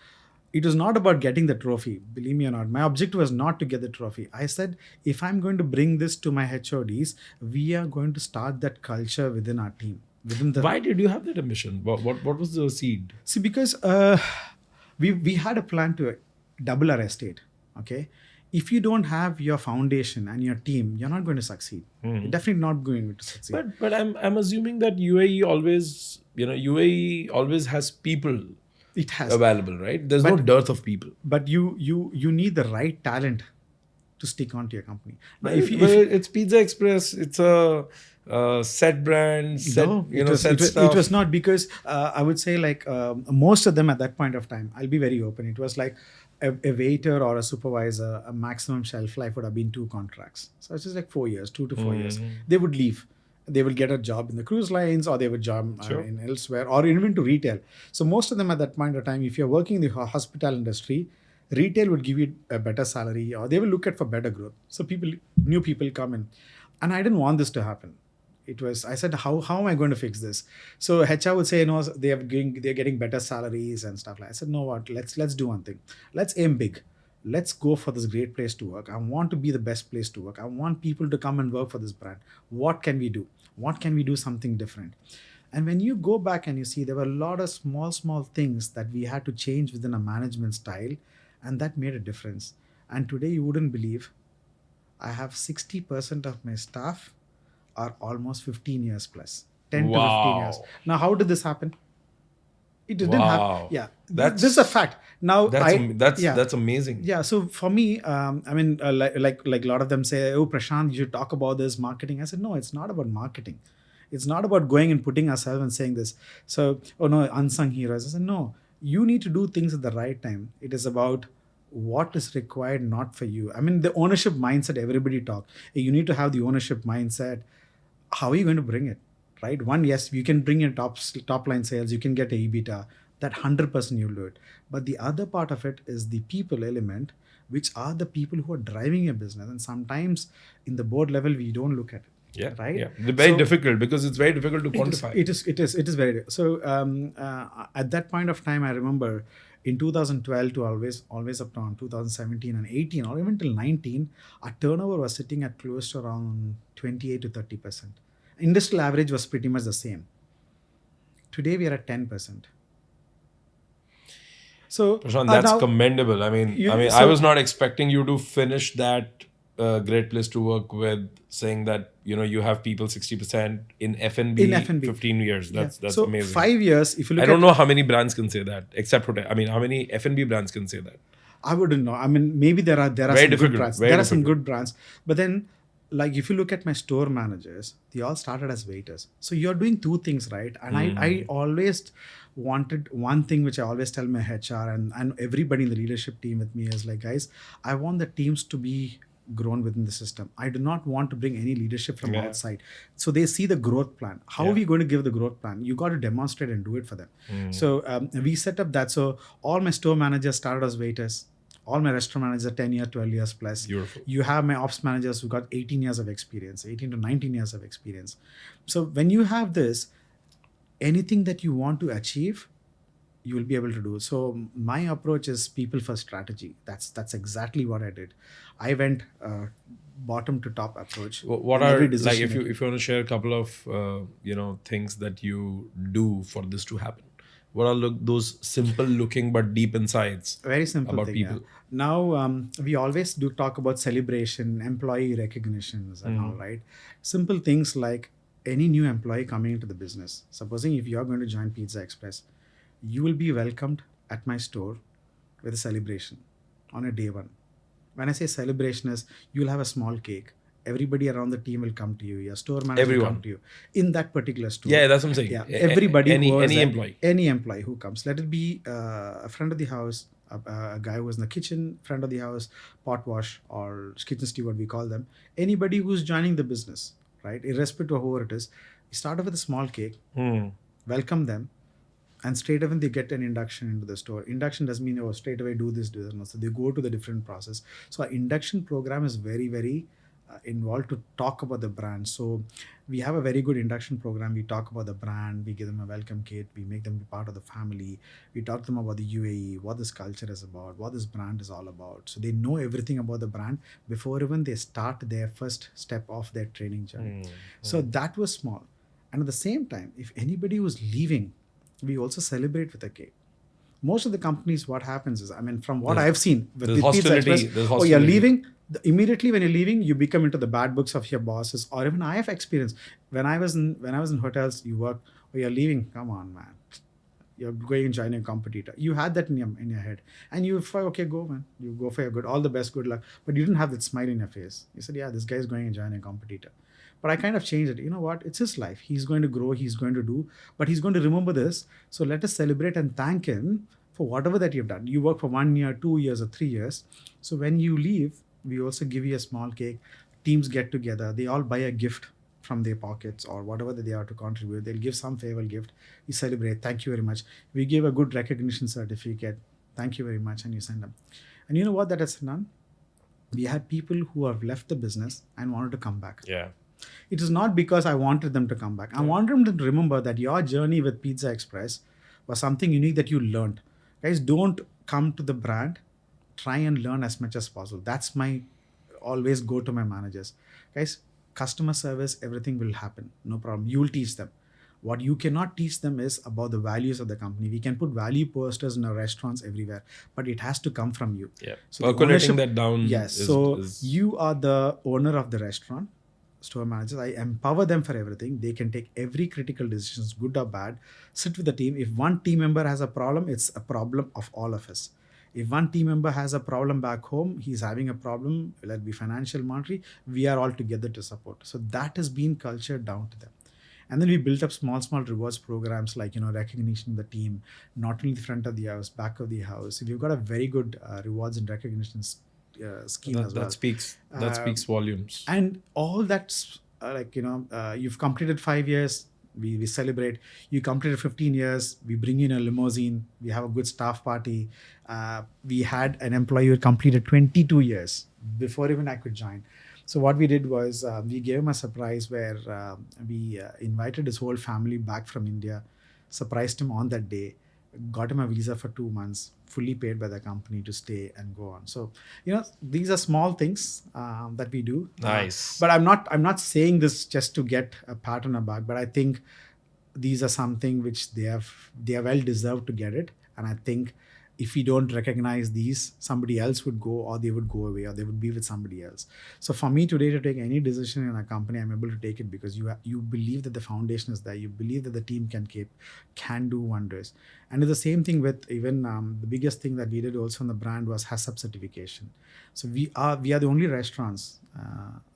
it was not about getting the trophy, believe me or not. My objective was not to get the trophy. I said, if I'm going to bring this to my HODs, we are going to start that culture within our team. Why did you have that ambition? What was the seed? See, because we had a plan to double our estate. Okay, if you don't have your foundation and your team, you're not going to succeed. You're definitely not going to succeed. But I'm assuming that UAE always has people. It has available, right? There's no dearth of people. But you need the right talent to stick on to your company. Now, if it's Pizza Express, it's a set brand, stuff. It was not, because I would say most of them at that point of time, I'll be very open. It was like a waiter or a supervisor, a maximum shelf life would have been 2 contracts. So it's just like 4 years, 2 to 4 years. They would leave. They will get a job in the cruise lines, or they would job in elsewhere, or even to retail. So most of them at that point of time, if you're working in the hospital industry, retail would give you a better salary, or they will look at for better growth. So new people come in. And I didn't want this to happen. I said, how am I going to fix this? So HR would say, they're getting better salaries and stuff like that. I said, no, what? Let's do one thing. Let's aim big. Let's go for this great place to work. I want to be the best place to work. I want people to come and work for this brand. What can we do? What can we do something different? And when you go back and you see, there were a lot of small things that we had to change within a management style, and that made a difference. And today you wouldn't believe, I have 60% of my staff are almost 15 years plus, 10 to 15 years. Now, how did this happen? It didn't happen. Yeah, this is a fact. Now that's amazing. Yeah. So for me, like a lot of them say, "Oh, Prashanth, you should talk about this marketing." I said, "No, it's not about marketing. It's not about going and putting ourselves and saying this." So, unsung heroes. I said, "No, you need to do things at the right time. It is about what is required, not for you." I mean, the ownership mindset. Everybody talk. You need to have the ownership mindset. How are you going to bring it? Right? One, yes, you can bring in top line sales, you can get a EBITDA, that 100% you'll do it. But the other part of it is the people element, which are the people who are driving your business. And sometimes in the board level, we don't look at it. Yeah, Right. yeah. They're very So difficult because it's very difficult to it is, quantify. it is very. So at that point of time, I remember in 2012 to always up to 2017 and 18 or even till 19, our turnover was sitting at close to around 28 to 30%. Industrial average was pretty much the same. Today we are at 10%. So Prashant, that's now commendable. I mean, I so was not expecting you to finish that great place to work with, saying that you have people 60% in F&B, in F&B, 15 years. That's so amazing. 5 years. If you look I don't at, know how many brands can say that, except hotel. I mean, how many F&B brands can say that? I wouldn't know. I mean, maybe there are Very some difficult, good brands. very There are some difficult. good brands, but then, like if you look at my store managers, they all started as waiters. So you're doing two things, right? And I always wanted one thing, which I always tell my HR and everybody in the leadership team with me is like, guys, I want the teams to be grown within the system. I do not want to bring any leadership from outside. So they see the growth plan. How are we going to give the growth plan? You got to demonstrate and do it for them. So we set up that. So all my store managers started as waiters. All my restaurant managers are 10 years, 12 years plus. Beautiful. You have my ops managers who got 18 years of experience, 18 to 19 years of experience. So when you have this, anything that you want to achieve, you will be able to do. So my approach is people first strategy. That's exactly what I did. I went bottom to top approach. What in are every like decision if you want to share a couple of things that you do for this to happen? What are those simple looking but deep insights very simple about thing, people? yeah. Now we always do talk about celebration, employee recognitions and all, right? Simple things like any new employee coming into the business. Supposing if you are going to join Pizza Express, you will be welcomed at my store with a celebration on a day one. When I say celebration is, you'll have a small cake. Everybody around the team will come to you. Your store manager will come to you in that particular store. Yeah, that's what I'm saying. Yeah, everybody any who was there, employee. any employee who comes. Let it be a friend of the house, a guy who was in the kitchen, friend of the house, pot wash or kitchen steward, we call them. Anybody who's joining the business, right? Irrespective of whoever it is, you start off with a small cake, welcome them, and straight away they get an induction into the store. Induction doesn't mean straight away do this. No. So they go to the different process. So our induction program is very, very involved to talk about the brand. So we have a very good induction program. We talk about the brand. We give them a welcome kit. We make them be part of the family. We talk to them about the UAE, what this culture is about, what this brand is all about. So they know everything about the brand before even they start their first step of their training journey. So that was small. And at the same time, if anybody was leaving, we also celebrate with a cake. Most of the companies, what happens is, I mean, from what I've seen with Pizza Express, you're leaving, immediately when you're leaving, you become into the bad books of your bosses. Or even I have experience when I was in hotels, you work, you're leaving, come on, man, you're going and joining a competitor. You had that in your head, and you thought, okay, go, man, you go for your good, all the best, good luck. But you didn't have that smile in your face. You said, yeah, this guy is going and joining a competitor. But I kind of changed it. You know what? It's his life. He's going to grow. He's going to do. But he's going to remember this. So let us celebrate and thank him for whatever that you've done. You work for 1 year, 2 years, or 3 years. So when you leave, we also give you a small cake. Teams get together. They all buy a gift from their pockets or whatever that they are to contribute. They'll give some farewell gift. We celebrate. Thank you very much. We give a good recognition certificate. Thank you very much. And you send them. And you know what that has done? We had people who have left the business and wanted to come back. Yeah. It is not because I wanted them to come back. I wanted them to remember that your journey with Pizza Express was something unique that you learned. Guys, don't come to the brand. Try and learn as much as possible. That's my always go to my managers. Guys, customer service, everything will happen. No problem. You will teach them. What you cannot teach them is about the values of the company. We can put value posters in our restaurants everywhere, but it has to come from you. Yeah. So percolating that down. Yes. You are the owner of the restaurant. Store managers, I empower them for everything. They can take every critical decisions, good or bad. Sit with the team. If one team member has a problem, it's a problem of all of us. If one team member has a problem back home, he's having a problem, will it be financial, monetary, we are all together to support. So that has been cultured down to them. And then we built up small rewards programs like, recognition of the team, not only the front of the house, back of the house. We've got a very good rewards and recognition scheme as well. That speaks volumes. And all that's you've completed 5 years, We celebrate. You completed 15 years. We bring you in a limousine. We have a good staff party. We had an employee who completed 22 years before even I could join. So what we did was we gave him a surprise where we invited his whole family back from India, surprised him on that day, got him a visa for 2 months, fully paid by the company to stay and go on. So these are small things that we do. Nice. But I'm not saying this just to get a pat on the back, but I think these are something which they are well deserved to get it. And I think if we don't recognize these, somebody else would go, or they would go away, or they would be with somebody else. So for me today to take any decision in a company, I'm able to take it because you believe that the foundation is there. You believe that the team can do wonders. And it's the same thing with even the biggest thing that we did also on the brand was HACCP certification. So we are the only restaurants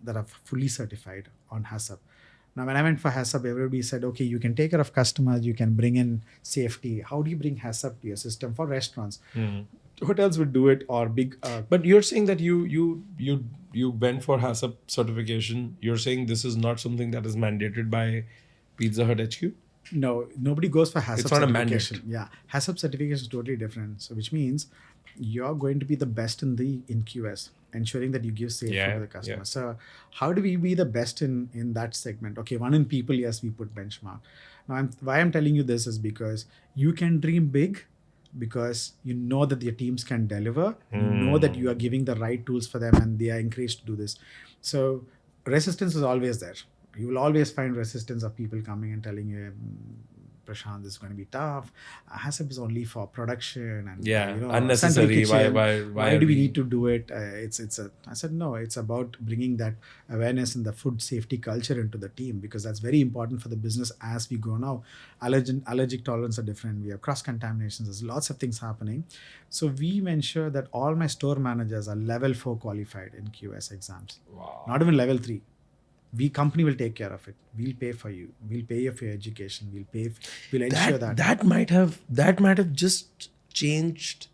that are fully certified on HACCP. Now, when I went for HACCP, everybody said, okay, you can take care of customers, you can bring in safety. How do you bring HACCP to your system for restaurants? Hotels would do it, or big. But you're saying that you went for HACCP certification. You're saying this is not something that is mandated by Pizza Hut HQ? No, nobody goes for HACCP It's not a certification. mandate. Yeah, HACCP certification is totally different. So which means you're going to be the best in QS, ensuring that you give safe food to the customer. Yeah. So how do we be the best in that segment? Okay, one in people, yes, we put benchmark. Now, why I'm telling you this is because you can dream big because you know that your teams can deliver. You know that you are giving the right tools for them and they are encouraged to do this. So resistance is always there. You will always find resistance of people coming and telling you, Prashanth, this is going to be tough. HACCP is only for production and unnecessary. Why do we need to do it? I said no. It's about bringing that awareness and the food safety culture into the team because that's very important for the business as we go now. Allergic tolerance are different. We have cross contaminations. There's lots of things happening. So we ensure that all my store managers are level 4 qualified in QS exams. Wow. Not even level 3. Company will take care of it. We'll pay for you. We'll pay you for your education. We'll ensure that. That might have just changed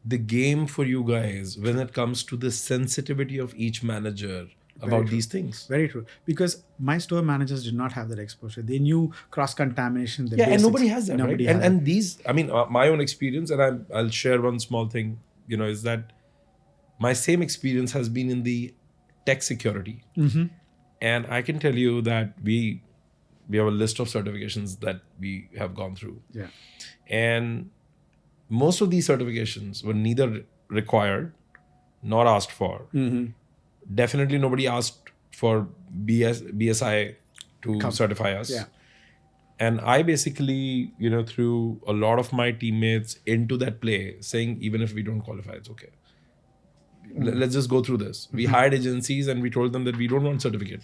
the game for you guys when it comes to the sensitivity of each manager about these things. Very true. Because my store managers did not have that exposure. They knew cross-contamination. Yeah, and nobody has that, right? And these, I mean, my own experience, and I'll share one small thing, is that my same experience has been in the tech security. Mm-hmm. And I can tell you that we have a list of certifications that we have gone through. Yeah. And most of these certifications were neither required nor asked for. Mm-hmm. Definitely nobody asked for BSI to certify us. Yeah. And I basically, threw a lot of my teammates into that play saying, even if we don't qualify, it's okay. Let's just go through this. We hired agencies and we told them that we don't want certificate.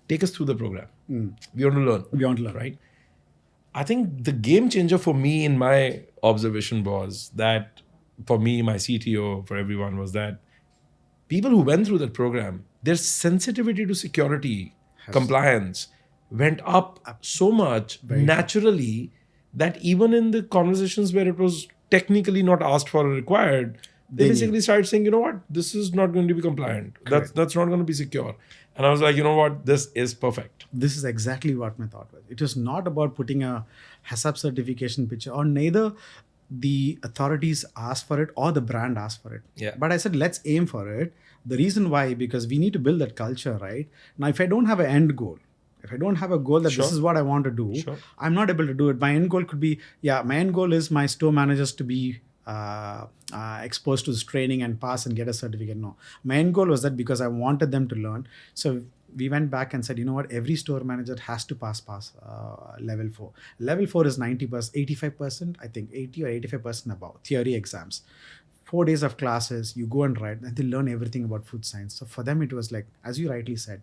Take us through the program. We want to learn. Right? I think the game changer for me in my observation was that, for me, my CTO, for everyone, was that people who went through that program, their sensitivity to security, compliance went up so much naturally that even in the conversations where it was technically not asked for or required, they basically started saying, you know what, this is not going to be compliant. That's not going to be secure. And I was like, you know what, this is perfect. This is exactly what my thought was. It was not about putting a HACCP certification picture, or neither the authorities asked for it or the brand asked for it. Yeah. But I said, let's aim for it. The reason why, because we need to build that culture, right? Now, if I don't have an end goal, if I don't have a goal that this is what I want to do, I'm not able to do it. My end goal could be, my end goal is my store managers to be exposed to this training and pass and get a certificate. No, my end goal was that because I wanted them to learn. So we went back and said, you know what, every store manager has to pass level 4. Level 4 is 90%, 85%, I think 80 or 85% above theory exams. 4 days of classes, you go and write, and they learn everything about food science. So for them, it was like, as you rightly said,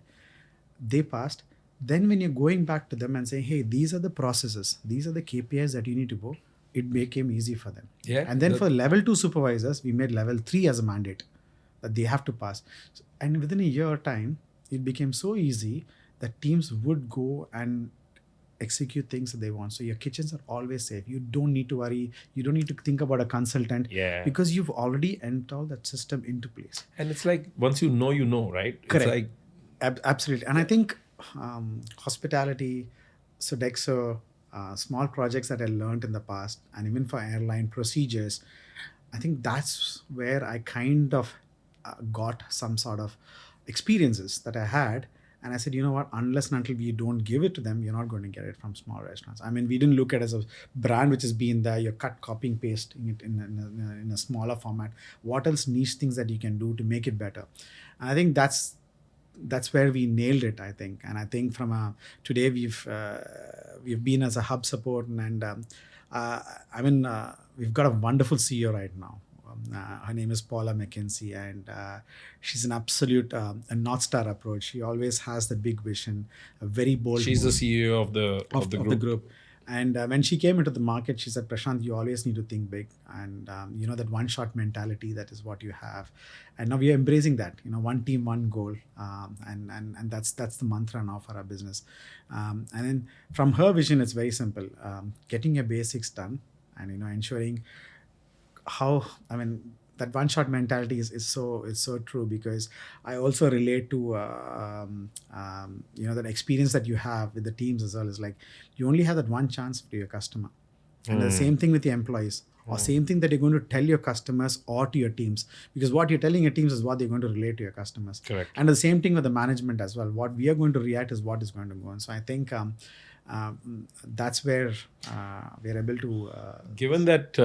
they passed. Then when you're going back to them and saying, hey, these are the processes, these are the KPIs that you need to go, it became easy for them. Yeah. And then for level 2 supervisors, we made level 3 as a mandate that they have to pass. And within a year time, it became so easy that teams would go and execute things that they want. So your kitchens are always safe. You don't need to worry. You don't need to think about a consultant because you've already installed that system into place. And it's like, once you know, right? Correct. It's like, Absolutely. And I think hospitality, Sodexo, small projects that I learned in the past, and even for airline procedures, I think that's where I kind of got some sort of experiences that I had. And I said, you know what, unless and until we don't give it to them, you're not going to get it from small restaurants. I mean, we didn't look at it as a brand which has been there, you're copying, pasting it in a smaller format. What else niche things that you can do to make it better? And I think that's where we nailed it, I think. And I think from today we've been as a hub support, and I mean, we've got a wonderful CEO right now. Her name is Paula McKenzie, and she's an absolute a North Star approach. She always has the big vision, a very bold. She's the move CEO of the group. And when she came into the market, she said, Prashanth, you always need to think big. And you know, that one shot mentality, that is what you have. And now we are embracing that, you know, one team, one goal. And that's the mantra now for our business. And then from her vision, it's very simple. Getting your basics done, and, you know, ensuring how, I mean, that one shot mentality is so true, because I also relate to you know, that experience that you have with the teams as well. Is like, you only have that one chance to your customer, and the same thing with your employees, or same thing that you're going to tell your customers or to your teams, because what you're telling your teams is what they're going to relate to your customers. Correct. And the same thing with the management as well. What we are going to react is what is going to go on. So I think that's where we're able to. Given that,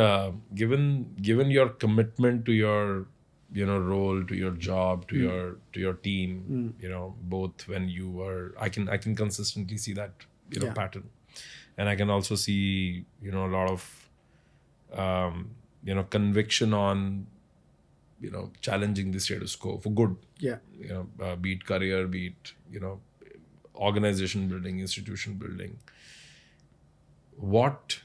given your commitment to your, you know, role, to your job, to your team, you know, both when you were, I can consistently see that, you know, pattern, and I can also see, you know, a lot of you know, conviction on, you know, challenging the status quo for good. Yeah. You know, be it career, be it, you know, organization building, institution building. What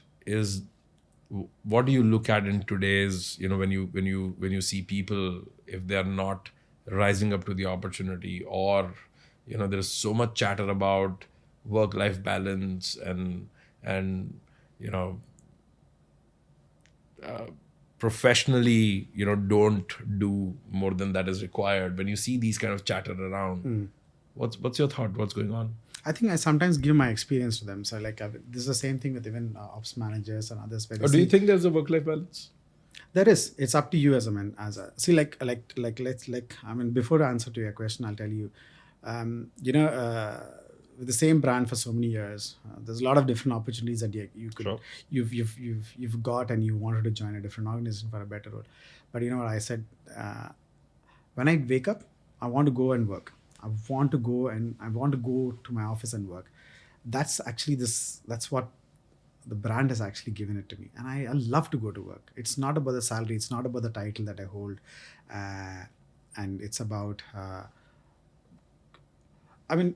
do you look at in today's, you know, when you see people, if they're not rising up to the opportunity, or, you know, there's so much chatter about work-life balance and you know, professionally, you know, don't do more than that is required. When you see these kind of chatter around, what's your thought? What's going on? I think I sometimes give my experience to them. So like, this is the same thing with even ops managers and others. Where Do you think there's a work-life balance? There is. It's up to you as a man. Like I mean, before I answer to your question, I'll tell you. You know, with the same brand for so many years, there's a lot of different opportunities that you could you've got, and you wanted to join a different organization for a better role. But you know what I said? When I wake up, I want to go and work. I want to go to my office and work. That's what the brand has actually given it to me. And I love to go to work. It's not about the salary. It's not about the title that I hold. And it's about, I mean,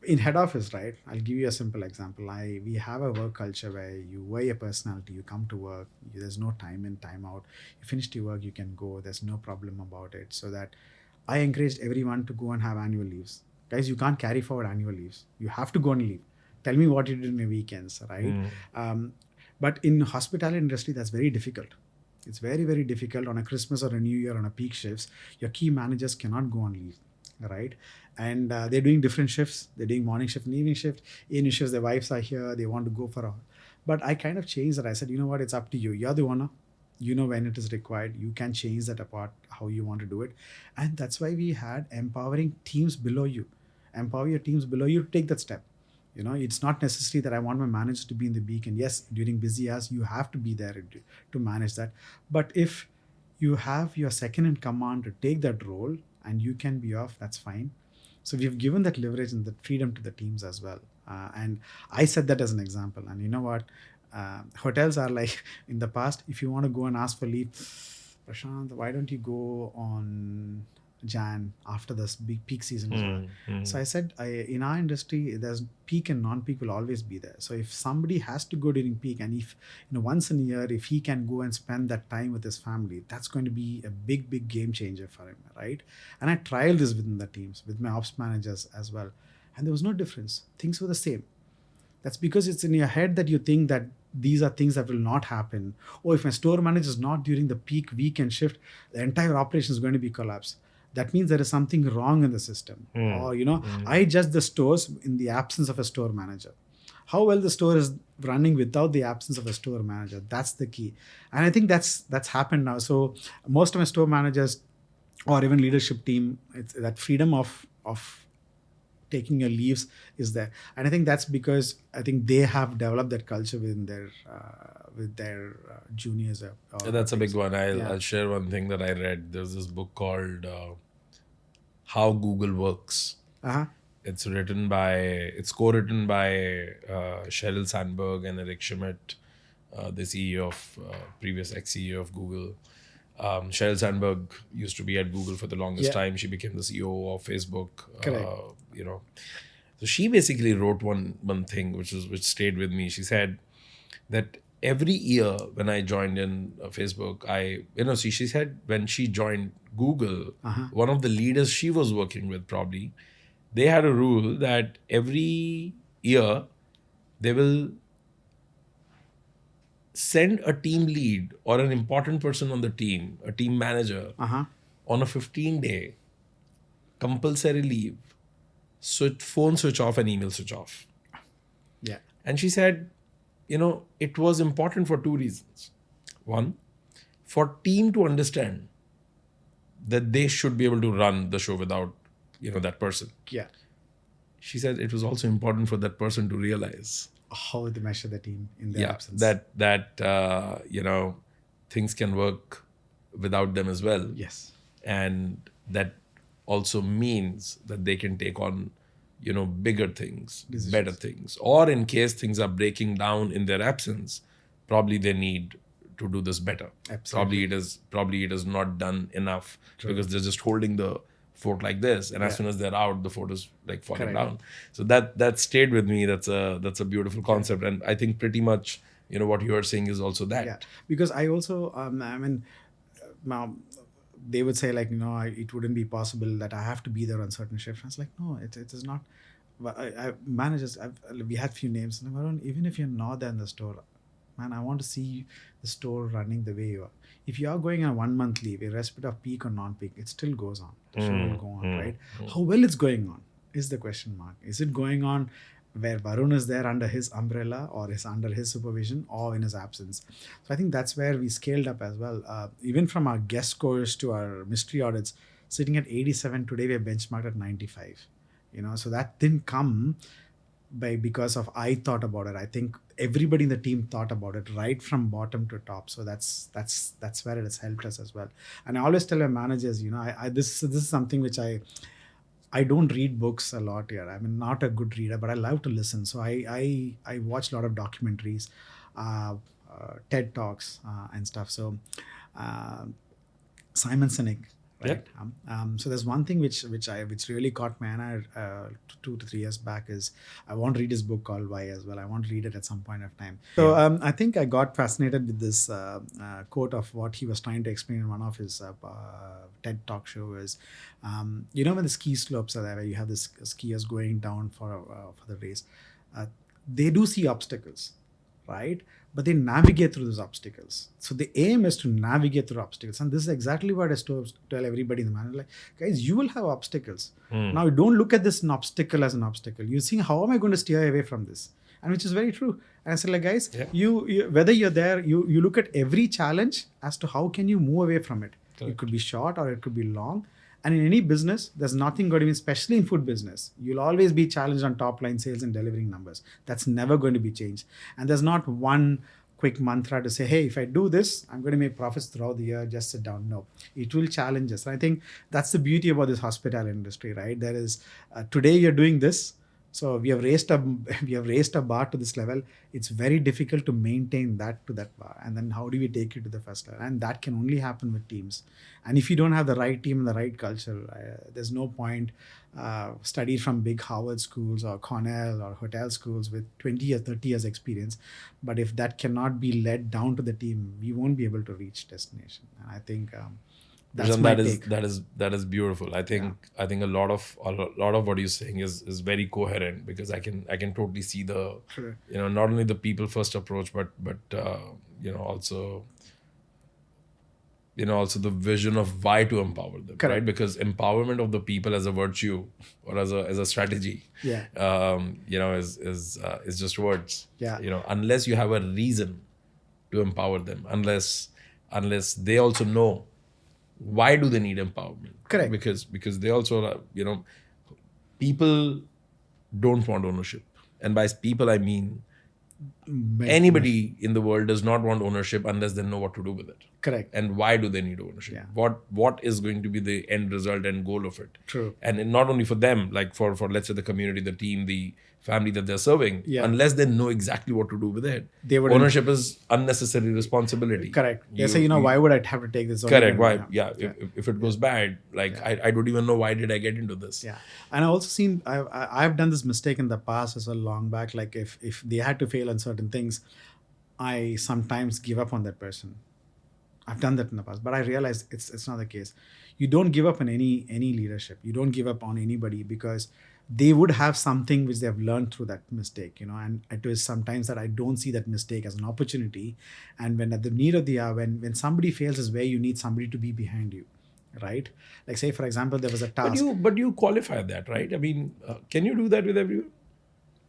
in head office, right? I'll give you a simple example. We have a work culture where you wear your personality, you come to work, there's no time in, time out. You finished your work, you can go. There's no problem about it. So that I encouraged everyone to go and have annual leaves. Guys, you can't carry forward annual leaves. You have to go and leave. Tell me what you did in your weekends, right? But in hospitality industry, that's very difficult. It's very, very difficult on a Christmas or a New Year on a peak shifts. Your key managers cannot go on leave, right? And they're doing different shifts. They're doing morning shift and evening shift. Evening shifts, their wives are here. They want to go for a... But I kind of changed that. I said, you know what? It's up to you. You're the owner. You know when it is required. You can change that apart, how you want to do it. And that's why we had empowering teams below you. Empower your teams below you to take that step. You know, it's not necessary that I want my manager to be in the beacon. Yes, during busy hours, you have to be there to manage that. But if you have your second in command to take that role and you can be off, that's fine. So we've given that leverage and that freedom to the teams as well. And I said that as an example. And you know what? Hotels are like, in the past, if you want to go and ask for leave, Prashanth, why don't you go on Jan after this big peak season? So I said, in our industry, there's peak and non-peak will always be there. So if somebody has to go during peak, and if, you know, once in a year, if he can go and spend that time with his family, that's going to be a big game changer for him, right? And I trialed this within the teams, with my ops managers as well. And there was no difference. Things were the same. That's because it's in your head that you think that these are things that will not happen. Or if my store manager is not during the peak weekend shift, the entire operation is going to be collapsed. That means there is something wrong in the system. Or, you know, I judge the stores in the absence of a store manager. how well the store is running without the absence of a store manager. That's the key, and I think that's happened now. So most of my store managers or even leadership team, it's that freedom of taking your leaves is there, and I think that's because I think they have developed that culture within their with their juniors. Or That's a big things. one. Yeah. I'll share one thing that I read. There's this book called How Google Works. Uh-huh. It's co-written by Sheryl Sandberg and Eric Schmidt, the CEO of previous ex-CEO of Google. Sheryl Sandberg used to be at Google for the longest Yeah. time. She became the CEO of Facebook. Correct. So she basically wrote one thing which stayed with me. She said that every year when I joined in Facebook, she said when she joined Google, one of the leaders she was working with probably, they had a rule that every year they will send a team lead or an important person on the team, a team manager, on a 15-day compulsory leave, phone switch off and email switch off. Yeah. And she said, it was important for two reasons. One, for team to understand that they should be able to run the show without, that person. Yeah. She said it was also important for that person to realize How they measure the team in their absence. that things can work without them as well. Yes. And that also means that they can take on bigger things, better things, or in case things are breaking down in their absence, probably they need to do this better. Absolutely. Probably it is not done enough because they're just holding the fort like this, and as soon as they're out, the fort is like falling down. So that stayed with me. That's a beautiful concept, and I think pretty much what you are saying is also that. Yeah, because I also they would say like it wouldn't be possible that I have to be there on certain shifts. I was like, no, it is not. But managers, we had few names. And Varun, even if you're not there in the store, man, I want to see the store running the way you are. If you are going on a 1 month leave, irrespective of peak or non-peak, it still goes on. The show will go on, right? How well it's going on is the question mark. Is it going on where Varun is there under his umbrella or is under his supervision or in his absence? So I think that's where we scaled up as well. Even from our guest scores to our mystery audits, sitting at 87 today, we are benchmarked at 95. So that didn't come because of I thought about it. I think everybody in the team thought about it right from bottom to top. So that's where it has helped us as well. And I always tell my managers, this is something which I don't read books a lot here. I'm not a good reader, but I love to listen. So I watch a lot of documentaries, TED Talks and stuff. So Simon Sinek. Right. So there's one thing which really caught my eye 2 to 3 years back is I want to read his book called Why as well. I want to read it at some point of time. So I think I got fascinated with this quote of what he was trying to explain in one of his TED Talk shows. When the ski slopes are there, where you have the skiers going down for the race, they do see obstacles, right? But they navigate through those obstacles. So the aim is to navigate through obstacles. And this is exactly what I tell everybody in the manner. Like, guys, you will have obstacles. Now, don't look at this obstacle as an obstacle. You see, how am I going to steer away from this? And which is very true. And I said, like, guys, you whether you're there, you look at every challenge as to how can you move away from it. Correct. It could be short or it could be long. And in any business, there's nothing going to be, especially in food business, you'll always be challenged on top line sales and delivering numbers. That's never going to be changed. And there's not one quick mantra to say, hey, if I do this, I'm going to make profits throughout the year, just sit down. No, it will challenge us. And I think that's the beauty about this hospitality industry, right? There is, today you're doing this. So we have raised a bar to this level. It's very difficult to maintain that to that bar. And then how do we take it to the first level? And that can only happen with teams. And if you don't have the right team and the right culture, there's no point study from big Harvard schools or Cornell or hotel schools with 20 or 30 years experience. But if that cannot be led down to the team, we won't be able to reach destination. And I think that's my take. That is beautiful. I think a lot of what you're saying is very coherent, because I can totally see the not only the people first approach, but also also the vision of why to empower them, Correct. right? Because empowerment of the people as a virtue or as a strategy, Yeah. is just words. Yeah. Unless you have a reason to empower them, unless they also know why do they need empowerment, right? Correct. Because they also, people don't want ownership, and by people I mean anybody in the world does not want ownership unless they know what to do with it. Correct. And why do they need ownership? Yeah. What is going to be the end result and goal of it? True. And not only for them, like for let's say the community, the team, the family that they're serving, Yeah. unless they know exactly what to do with it, They wouldn't- ownership is unnecessary responsibility. Correct. They say, why would I have to take this on? Correct. Why? Yeah. If it goes bad, like I don't even know why did I get into this. Yeah, and I also seen I've done this mistake in the past as well, long back. Like if they had to fail on certain things, I sometimes give up on that person. I've done that in the past, but I realized it's not the case. You don't give up on any leadership. You don't give up on anybody because they would have something which they have learned through that mistake, and it is sometimes that I don't see that mistake as an opportunity. And when at the need of the hour, when somebody fails is where you need somebody to be behind you, right? Like say for example, there was a task. But you qualify that, right? I mean, can you do that with everyone?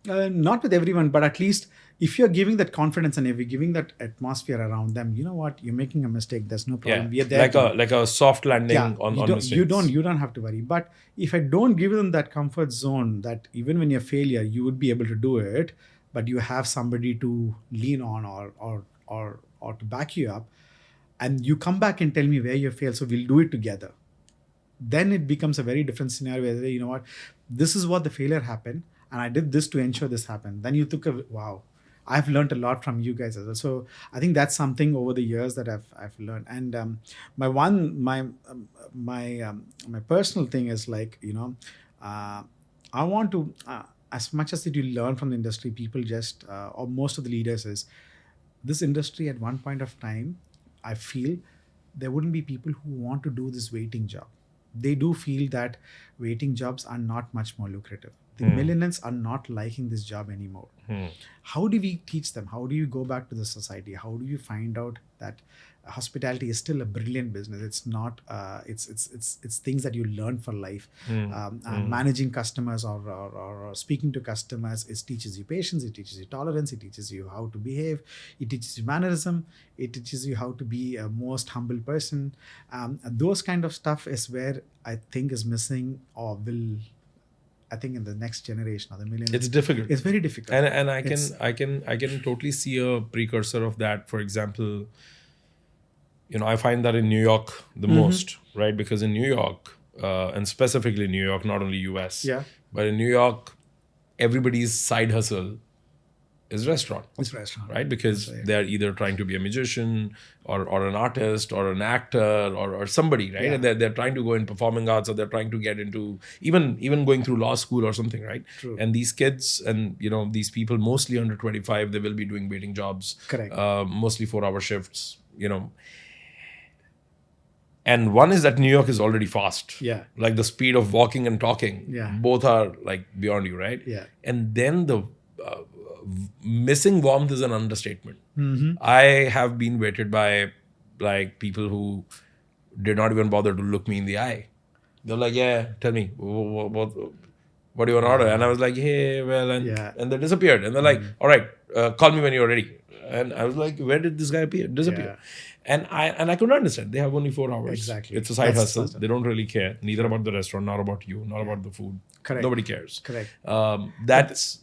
Not with everyone, but at least if you're giving that confidence and if you're giving that atmosphere around them, you know what, you're making a mistake. There's no problem. We are there. Like a soft landing on mistakes. You don't have to worry. But if I don't give them that comfort zone, that even when you're failure, you would be able to do it, but you have somebody to lean on or to back you up, and you come back and tell me where you failed, so we'll do it together. Then it becomes a very different scenario where, you know what, this is what the failure happened, and I did this to ensure this happened. Then you took wow, I've learned a lot from you guys as well. So I think that's something over the years that I've learned. And my personal thing is like, I want to as much as that you learn from the industry, people just or most of the leaders is this industry at one point of time, I feel there wouldn't be people who want to do this waiting job. They do feel that waiting jobs are not much more lucrative. The millennials are not liking this job anymore. How do we teach them? How do you go back to the society? How do you find out that hospitality is still a brilliant business? It's not. It's things that you learn for life. Managing customers or speaking to customers, it teaches you patience. It teaches you tolerance. It teaches you how to behave. It teaches you mannerism. It teaches you how to be a most humble person. Those kind of stuff is where I think is missing or will. I think in the next generation or the millennials, it's difficult. It's very difficult, and I can totally see a precursor of that. For example, I find that in New York the most, right? Because in New York, and specifically New York, not only US, but in New York, everybody's side hustle is restaurant. It's restaurant, right? Because they're either trying to be a magician or an artist or an actor or somebody, right? And they're trying to go in performing arts, or they're trying to get into even going through law school or something, right? True. And these kids and these people, mostly under 25, they will be doing waiting jobs. Correct. Mostly 4-hour shifts, And one is that New York is already fast. Yeah. Like the speed of walking and talking. Yeah. Both are like beyond you, right? Yeah. And then the missing warmth is an understatement. I have been waited by like people who did not even bother to look me in the eye. They're like, yeah, tell me, what do you want to order? And I was like, hey, well, and they disappeared. And they're like, all right, call me when you're ready. And I was like, where did this guy disappear? And I couldn't understand. They have only 4 hours. Exactly. It's a side hustle. They don't really care. Neither about the restaurant, not about you, not about the food. Correct. Nobody cares. Correct. That's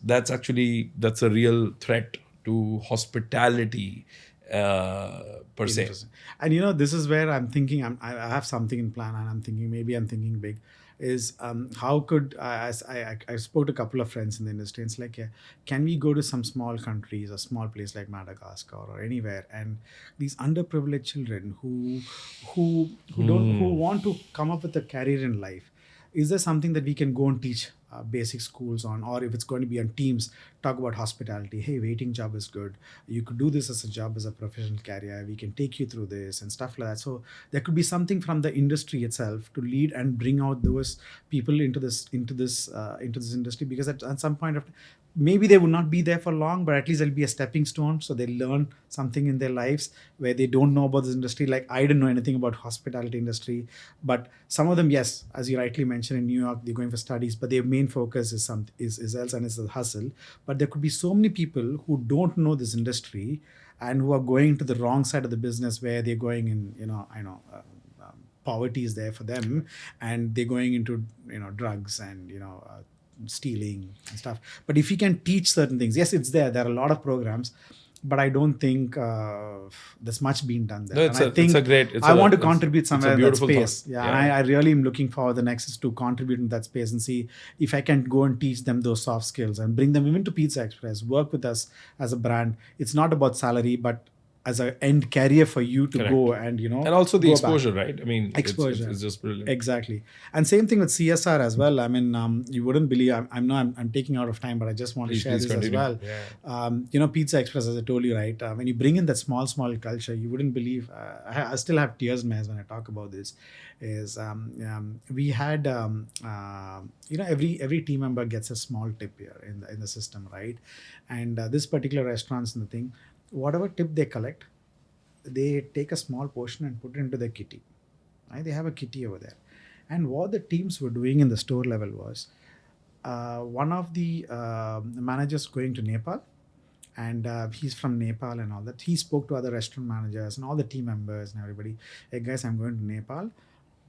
a real threat to hospitality per se. And this is where I'm thinking. I have something in plan, and I'm thinking big. Is how could I spoke to a couple of friends in the industry, and it's like, can we go to some small countries, a small place like Madagascar or anywhere, and these underprivileged children who want to come up with a career in life, is there something that we can go and teach basic schools on, or if it's going to be on teams, talk about hospitality? Hey, waiting job is good. You could do this as a job, as a professional career. We can take you through this and stuff like that. So there could be something from the industry itself to lead and bring out those people into this industry, because at some point of maybe they would not be there for long, but at least there'll be a stepping stone. So they learn something in their lives where they don't know about this industry. Like I didn't know anything about hospitality industry, but some of them, yes, as you rightly mentioned, in New York, they're going for studies, but their main focus is else and is the hustle. But there could be so many people who don't know this industry and who are going to the wrong side of the business where they're going in, poverty is there for them, and they're going into drugs and stealing and stuff. But if you can teach certain things, yes, it's there are a lot of programs, but I don't think there's much being done there. No, And I think I want to contribute somewhere in that space. Yeah, and I really am looking forward the next is to contribute in that space and see if I can go and teach them those soft skills and bring them even to PizzaExpress, work with us as a brand. It's not about salary, but as an end career for you to go and and also the exposure, right? I mean, exposure. it's just brilliant. Exactly. And same thing with CSR as well. I mean, you wouldn't believe, I'm taking out of time, but I just want to share this continue. as well. PizzaExpress, as I told you, right, when you bring in that small culture, you wouldn't believe, I still have tears in my eyes when I talk about this, is we had every team member gets a small tip here in the system, right? And this particular restaurant's in the thing, whatever tip they collect, they take a small portion and put it into their kitty. Right? They have a kitty over there. And what the teams were doing in the store level was, one of the managers going to Nepal, and he's from Nepal and all that. He spoke to other restaurant managers and all the team members and everybody. Hey guys, I'm going to Nepal.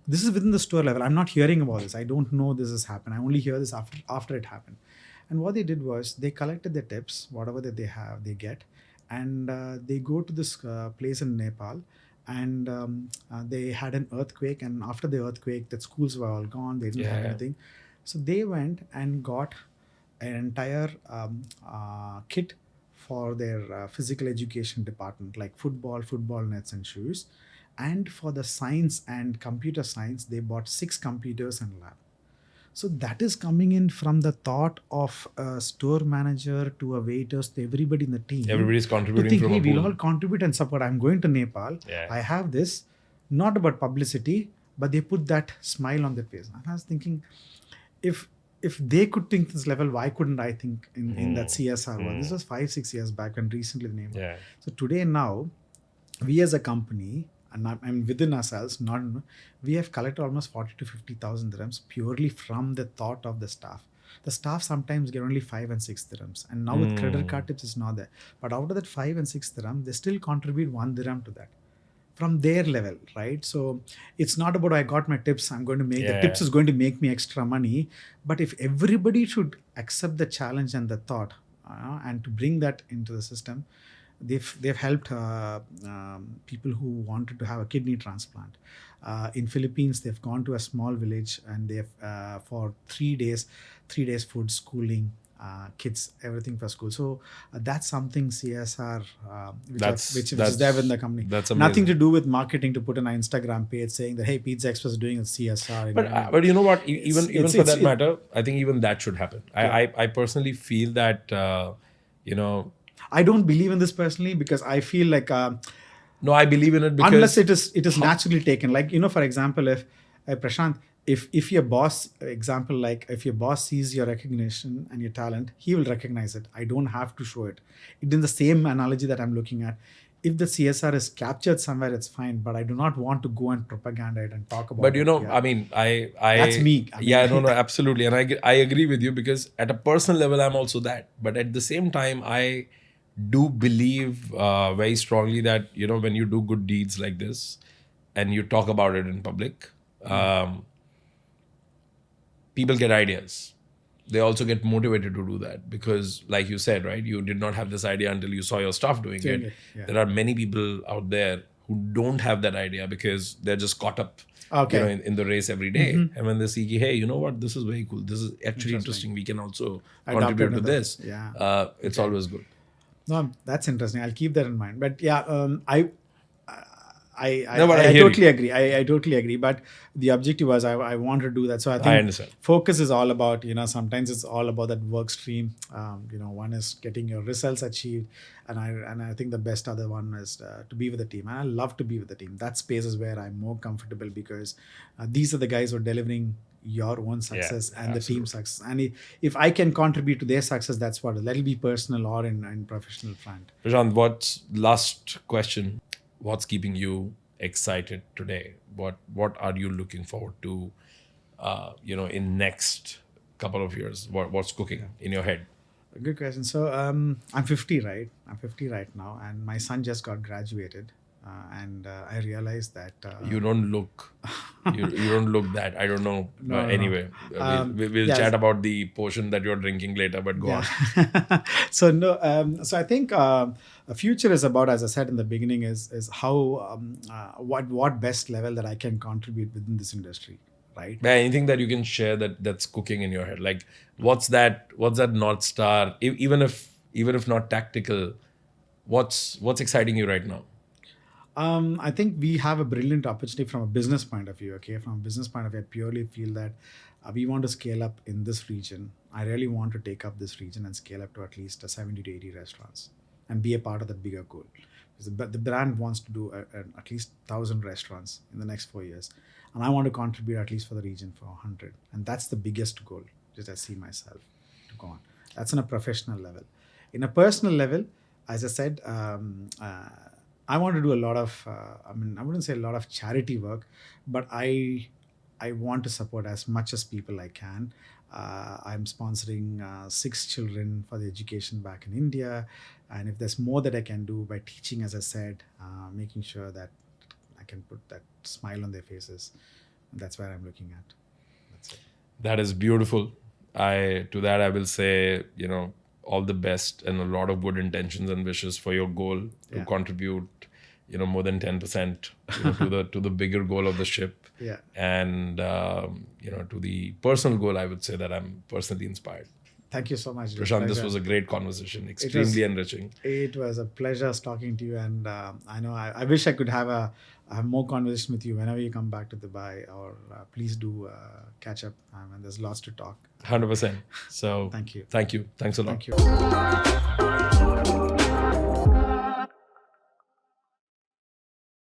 This is within the store level. I'm not hearing about this. I don't know this has happened. I only hear this after it happened. And what they did was they collected the tips, whatever that they have, they get, and they go to this place in Nepal, and they had an earthquake, and after the earthquake, the schools were all gone, they didn't have anything. So they went and got an entire kit for their physical education department, like football nets and shoes. And for the science and computer science, they bought 6 computers and lab. So that is coming in from the thought of a store manager to a waiters to everybody in the team. Everybody's contributing to think, from hey, a pool. we'll all contribute and support. I'm going to Nepal. I have this, not about publicity, but they put that smile on their face. And I was thinking, if they could think this level, why couldn't I think in that CSR one? This was 5-6 years back and recently the name. So today now, we as a company, and I'm within ourselves, we have collected almost 40 to 50,000 dirhams purely from the thought of the staff. The staff sometimes get only 5 and 6 dirhams, and now with credit card tips it's not there. But out of that 5 and 6 dirham, they still contribute 1 dirham to that from their level, right? So it's not about I got my tips, I'm going to make the tips is going to make me extra money. But if everybody should accept the challenge and the thought, and to bring that into the system. They've helped people who wanted to have a kidney transplant. In Philippines, they've gone to a small village and they've for 3 days food, schooling, kids, everything for school. So that's something CSR which is there within the company. That's amazing. Nothing to do with marketing to put an Instagram page saying that hey, PizzaExpress is doing a CSR. But you know what? Even for that matter, I think even that should happen. I personally feel that I don't believe in this personally because I feel like no, I believe in it because unless it is naturally taken. Like for example, if Prashanth, if your boss, example, like if your boss sees your recognition and your talent, he will recognize it. I don't have to show it. In the same analogy that I'm looking at, if the CSR is captured somewhere, it's fine. But I do not want to go and propaganda it and talk about it. But I mean, I that's me. No, absolutely, and I agree with you because at a personal level, I'm also that. But at the same time, I do believe very strongly that when you do good deeds like this and you talk about it in public, people get ideas. They also get motivated to do that because, like you said, right, you did not have this idea until you saw your staff doing it. Yeah. There are many people out there who don't have that idea because they're just caught up in the race every day. And when they see, hey, you know what, this is very cool, this is actually interesting, we can also contribute to this. It's always good. No, that's interesting. I'll keep that in mind. But I totally agree. I totally agree. But the objective was I want to do that. So I think understand. Focus is all about, sometimes it's all about that work stream. One is getting your results achieved. And I think the best other one is to be with the team. And I love to be with the team. That space is where I'm more comfortable because these are the guys who are delivering your own success and the absolutely. team success. And if I can contribute to their success, that's what, let it be personal or in professional front. Prashanth, what's last question? What's keeping you excited today? What are you looking forward to? In next couple of years, what's cooking in your head? Good question. So I'm 50, right? I'm 50 right now, and my son just got graduated, and I realized that You don't look, you don't look that. I don't know. But no, no, no. anyway, we'll Yes, chat about the potion that you're drinking later. But go on. yeah. So no, so I think a future is about, as I said in the beginning, is how what best level that I can contribute within this industry, right? Yeah, anything that you can share that's cooking in your head, like what's that North Star, even if not tactical, what's exciting you right now? I think we have a brilliant opportunity from a business point of view. Okay, from a business point of view, I purely feel that we want to scale up in this region. I really want to take up this region and scale up to at least 70 to 80 restaurants and be a part of that bigger goal. Because the brand wants to do at least 1,000 restaurants in the next 4 years, and I want to contribute at least for the region for 100, and that's the biggest goal. Just I see myself to go on. That's on a professional level. In a personal level, as I said. I want to do a lot of, I wouldn't say a lot of charity work, but I want to support as much as people I can. I'm sponsoring 6 children for the education back in India. And if there's more that I can do by teaching, as I said, making sure that I can put that smile on their faces, that's where I'm looking at. That's it. That is beautiful. I will say, all the best and a lot of good intentions and wishes for your goal to Yeah. contribute, more than 10%, to the bigger goal of the ship. Yeah. And to the personal goal, I would say that I'm personally inspired. Thank you so much. Prashanth, this was a great conversation, extremely enriching. It was a pleasure talking to you, and I know I wish I could have more conversation with you whenever you come back to Dubai, or please do catch up. And there's lots to talk. 100%. So Thank you. Thank you. Thanks a lot. Thank you.